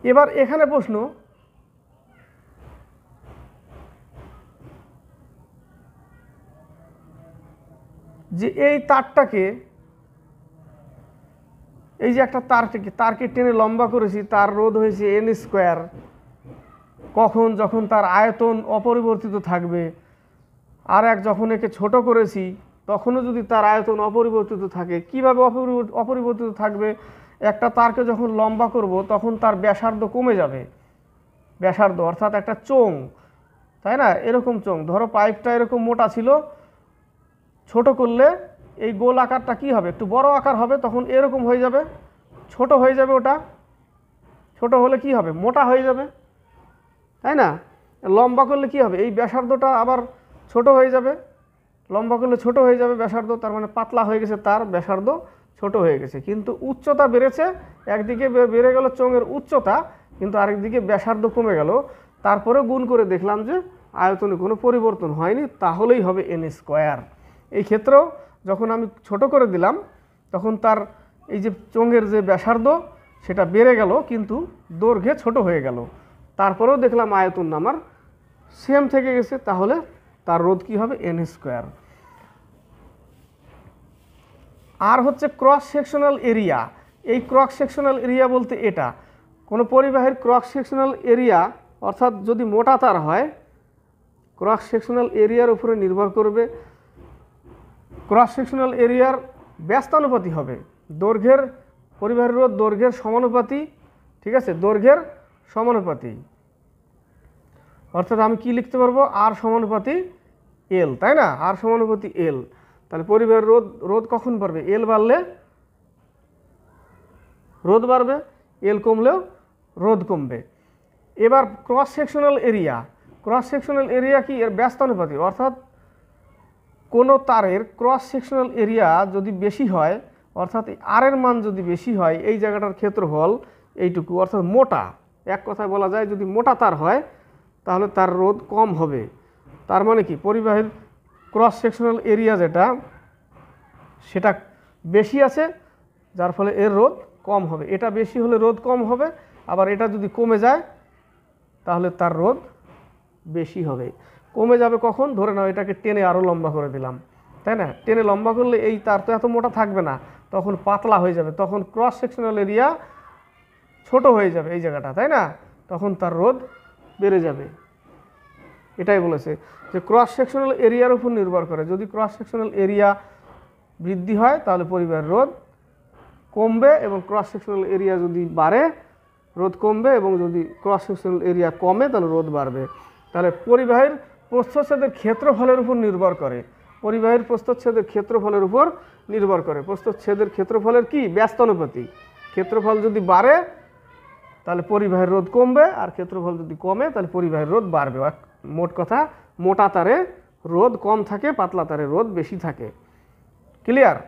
এবার এখানে প্রশ্ন, যে এই তারটাকে, এই যে একটা তারকে টেনে লম্বা করেছি, তার রোধ হয়েছে এন স্কোয়ার। কখন? যখন তার আয়তন অপরিবর্তিত থাকবে। আর এক যখন একে ছোট করেছি তখনও যদি তার আয়তন অপরিবর্তিত থাকে। কিভাবে অপরিবর্তিত থাকবে? একটা তারকে যখন লম্বা করব তখন তার ব্যাসার্ধ কমে যাবে। ব্যাসার্ধ অর্থাৎ একটা চোঙ, তাই না? এরকম চোঙ, ধরো পাইপটা এরকম মোটা ছিল, ছোট করলে এই গোল আকারটা কি হবে? একটু বড় আকার হবে, তখন এরকম হয়ে যাবে, ছোট হয়ে যাবে। ওটা ছোট হলে কি হবে? মোটা হয়ে যাবে, তাই না? লম্বা করলে কি হবে? এই ব্যাসার্ধটা আবার ছোট হয়ে যাবে, লম্বা করলে ছোট হয়ে যাবে ব্যাসার্ধ, তার মানে পাতলা হয়ে গেছে, তার ব্যাসার্ধ ছোট হয়ে গেছে। কিন্তু উচ্চতা বেড়েছে, একদিকে বেড়ে গেল চোঙের উচ্চতা, কিন্তু আরেকদিকে ব্যাসার্ধ কমে গেল। তারপরে গুণ করে দেখলাম যে আয়তনে কোনো পরিবর্তন হয়নি, তাহলেই হবে এন স্কোয়ার। এই ক্ষেত্রেও যখন আমি ছোট করে দিলাম তখন তার এই যে চোঙের যে ব্যাসার্ধ সেটা বেড়ে গেল, কিন্তু দৈর্ঘ্যে ছোট হয়ে গেল। তারপরেও দেখলাম আয়তন আমার সেম থেকে গেছে, তাহলে তার রোধ কি হবে? N square. আর হচ্ছে ক্রস সেকশনাল এরিয়া। এই ক্রস সেকশনাল এরিয়া বলতে এটা কোনো পরিবাহীর ক্রস সেকশনাল এরিয়া, অর্থাৎ যদি মোটা তার হয় ক্রস সেকশনাল এরিয়ার উপরে নির্ভর করবে। ক্রস সেকশনাল এরিয়ার ব্যস্তানুপাতি হবে দৈর্ঘ্যের, পরিবাহীর রোধ দৈর্ঘ্যের সমানুপাতি, ঠিক আছে? দৈর্ঘ্যের সমানুপাতি, অর্থাৎ আমি কি লিখতে পারবো? আর সমানুপাতি এল, তাই না? আর সমানুপাতি এল। তাহলে পরিবাহীর রোধ কখন বাড়বে? এল বাড়লে রোধ বাড়বে, এল কমলেও রোধ কমবে। এবার cross sectional area, cross sectional area কি? এর ব্যস্তানুপাতি, অর্থাৎ কোনো তারের ক্রস সেকশনাল এরিয়া যদি বেশি হয়, অর্থাৎ আর এর মান যদি বেশি হয়, এই জায়গাটার ক্ষেত্রফল এইটুকু, অর্থাৎ মোটা, এক কথায় বলা যায় যদি মোটা তার হয় তাহলে তার রোধ কম হবে। তার মানে কি? পরিবাহীর ক্রস সেকশনাল এরিয়া যেটা সেটা বেশি আছে, যার ফলে এর রোধ কম হবে। এটা বেশি হলে রোধ কম হবে, আবার এটা যদি কমে যায় তাহলে তার রোধ বেশি হবে। কমে যাবে কখন? ধরে নাও এটাকে টেনে আরও লম্বা করে দিলাম, তাই না? টেনে লম্বা করলে এই তার তো এত মোটা থাকবে না, তখন পাতলা হয়ে যাবে, তখন ক্রস সেকশনাল এরিয়া ছোট হয়ে যাবে এই জায়গাটা, তাই না? তখন তার রোধ বেড়ে যাবে। এটাই বলেছে যে ক্রস সেকশনাল এরিয়ার উপর নির্ভর করে। যদি ক্রস সেকশনাল এরিয়া বৃদ্ধি হয় তাহলে পরিবাহীর রোধ কমবে, এবং ক্রস সেকশনাল এরিয়া যদি বাড়ে রোধ কমবে, এবং যদি ক্রস সেকশনাল এরিয়া কমে তাহলে রোধ বাড়বে। তাহলে পরিবাহীর প্রস্থচ্ছেদের ক্ষেত্রফলের উপর নির্ভর করে। পরিবাহীর প্রস্থচ্ছেদের ক্ষেত্রফলের উপর নির্ভর করে। প্রস্থচ্ছেদের ক্ষেত্রফলের কি? ব্যস্তানুপাতি। ক্ষেত্রফল যদি বাড়ে তাহলে পরিবাহীর রোধ কমবে, আর ক্ষেত্রফল যদি কমে তাহলে পরিবাহীর রোধ বাড়বে। মোট কথা, মোটা তারে রোধ কম থাকে, পাতলা তারে রোধ বেশি থাকে। ক্লিয়ার?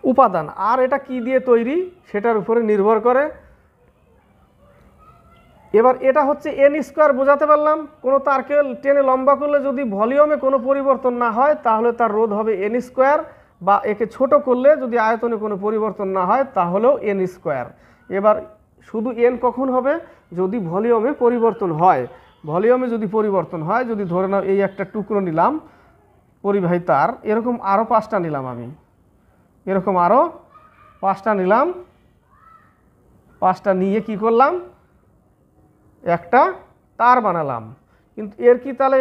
উপাদান, আর এটা কি দিয়ে তৈরি সেটার উপরে নির্ভর করে। এবার এটা হচ্ছে এন স্কোয়ার, বোঝাতে পারলাম। কোনো তারকে টেনে লম্বা করলে যদি ভলিউমে কোনো পরিবর্তন না হয় তাহলে তার রোধ হবে এন স্কোয়ার, বা একে ছোট করলে যদি আয়তনে কোনো পরিবর্তন না হয় তাহলেও এন স্কোয়ার। এবার শুধু এন কখন হবে? যদি ভলিউমে পরিবর্তন হয়। ভলিউমে যদি পরিবর্তন হয়, যদি ধরে নাও এই একটা টুকরো নিলাম পরিবাহী তার, এরকম আরও 5টা নিলাম, আমি এরকম আরও 5টা নিলাম, 5টা নিয়ে কি করলাম? একটা তার বানালাম। কিন্তু এর কি তাহলে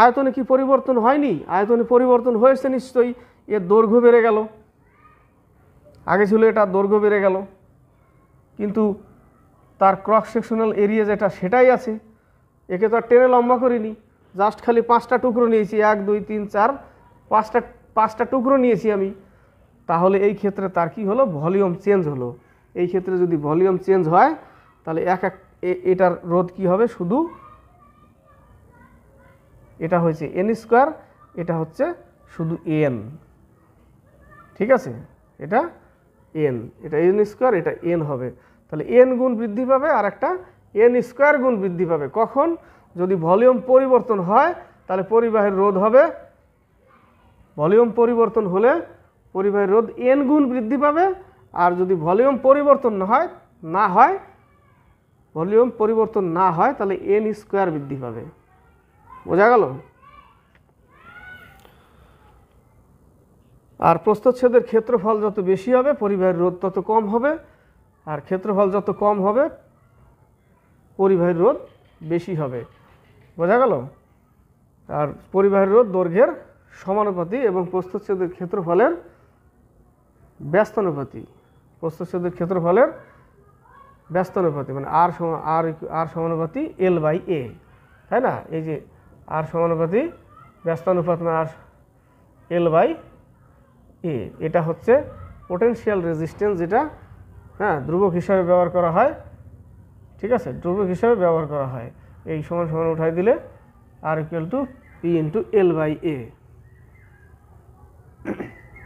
আয়তনে কি পরিবর্তন হয়নি? আয়তনে পরিবর্তন হয়েছে নিশ্চয়ই। এর দৈর্ঘ্য বেড়ে গেল, আগে ছিল এটা, দৈর্ঘ্য বেড়ে গেল, কিন্তু তার ক্রস সেকশনাল এরিয়া যেটা সেটাই আছে। একে তো আর টেনে লম্বা করিনি, জাস্ট খালি 5টা টুকরো নিয়েছি, 1 2 3 4 5টা টুকরো নিয়েছি আমি। তাহলে এই ক্ষেত্রে তার কি হলো? ভলিউম চেঞ্জ হলো। এই ক্ষেত্রে যদি ভলিউম চেঞ্জ হয় তাহলে এটার রোধ কি হবে? শুধু এটা হয়েছে এন স্কোয়ার, এটা হচ্ছে শুধু এন। ঠিক আছে, এটা এন, এটা এন স্কোয়ার, এটা এন হবে। তাহলে এন গুণ বৃদ্ধি পাবে আর একটা এন স্কোয়ার গুণ বৃদ্ধি পাবে। কখন? যদি ভলিউম পরিবর্তন হয় তাহলে পরিবাহের রোধ হবে, ভলিউম পরিবর্তন হলে পরিবাহের রোধ এন গুণ বৃদ্ধি পাবে। আর যদি ভলিউম পরিবর্তন না হয় ভলিউম পরিবর্তন না হয় তাহলে এন স্কোয়ার বৃদ্ধি পাবে। বোঝা গেল? আর প্রস্থচ্ছেদের ক্ষেত্রফল যত বেশি হবে পরিবাহের রোধ তত কম হবে, আর ক্ষেত্রফল যত কম হবে পরিবাহের রোধ বেশি হবে। বোঝা গেল? আর পরিবাহের রোধ দৈর্ঘ্যের সমানুপাতি এবং প্রস্থচ্ছেদের ক্ষেত্রফলের ব্যস্তানুপাতি। প্রস্থচ্ছেদের ক্ষেত্রফলের ব্যস্তানুপাতি মানে আর সমানুপাতি এল বাই এ, তাই না? এই যে আর সমানুপাতি ব্যস্তানুপাত মানে আর এল বাই এ, এটা হচ্ছে পোটেনশিয়াল রেজিস্ট্যান্স, যেটা ধ্রুবক হিসাবে ব্যবহার করা হয়। ঠিক আছে, ধ্রুবক হিসাবে ব্যবহার করা হয়। এই সমান সমান উঠাই দিলে R equal to P into L by A.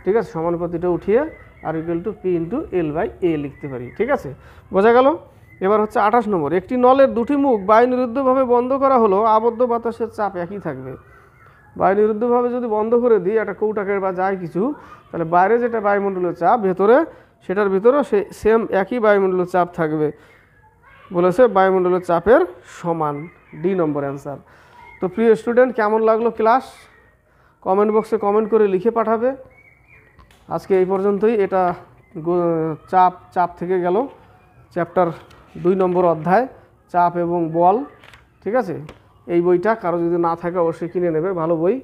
ঠিক আছে, সমানুপাতিটা উঠিয়ে R equal to P into L by A লিখতে পারি। ঠিক আছে, বোঝা গেল? এবার হচ্ছে 28 নম্বর। একটি নলের দুটি মুখ বায়ুনিরুদ্ধভাবে বন্ধ করা হলো, আবদ্ধ বাতাসের চাপ একই থাকবে। বায়ুনিরুদ্ধভাবে যদি বন্ধ করে দিই একটা কৌটাকের বা যায় কিছু, তাহলে বাইরে যেটা বায়ুমণ্ডলীয় চাপ ভেতরে, সেটার ভিতরেও সেম একই বায়ুমণ্ডলীয় চাপ থাকবে। বলেছে বায়ুমণ্ডলীয় চাপের সমান। ডি নম্বর অ্যান্সার। তো প্রিয় স্টুডেন্ট, কেমন লাগলো ক্লাস? কমেন্ট বক্সে কমেন্ট করে লিখে পাঠাবে। আজকে এই পর্যন্তই। এটা চাপ থেকে গেল চ্যাপ্টার 2 নম্বর অধ্যায়, চাপ এবং বল। ঠিক আছে, এই বইটা কারো যদি না থাকে অবশ্যই কিনে নেবে, ভালো বই।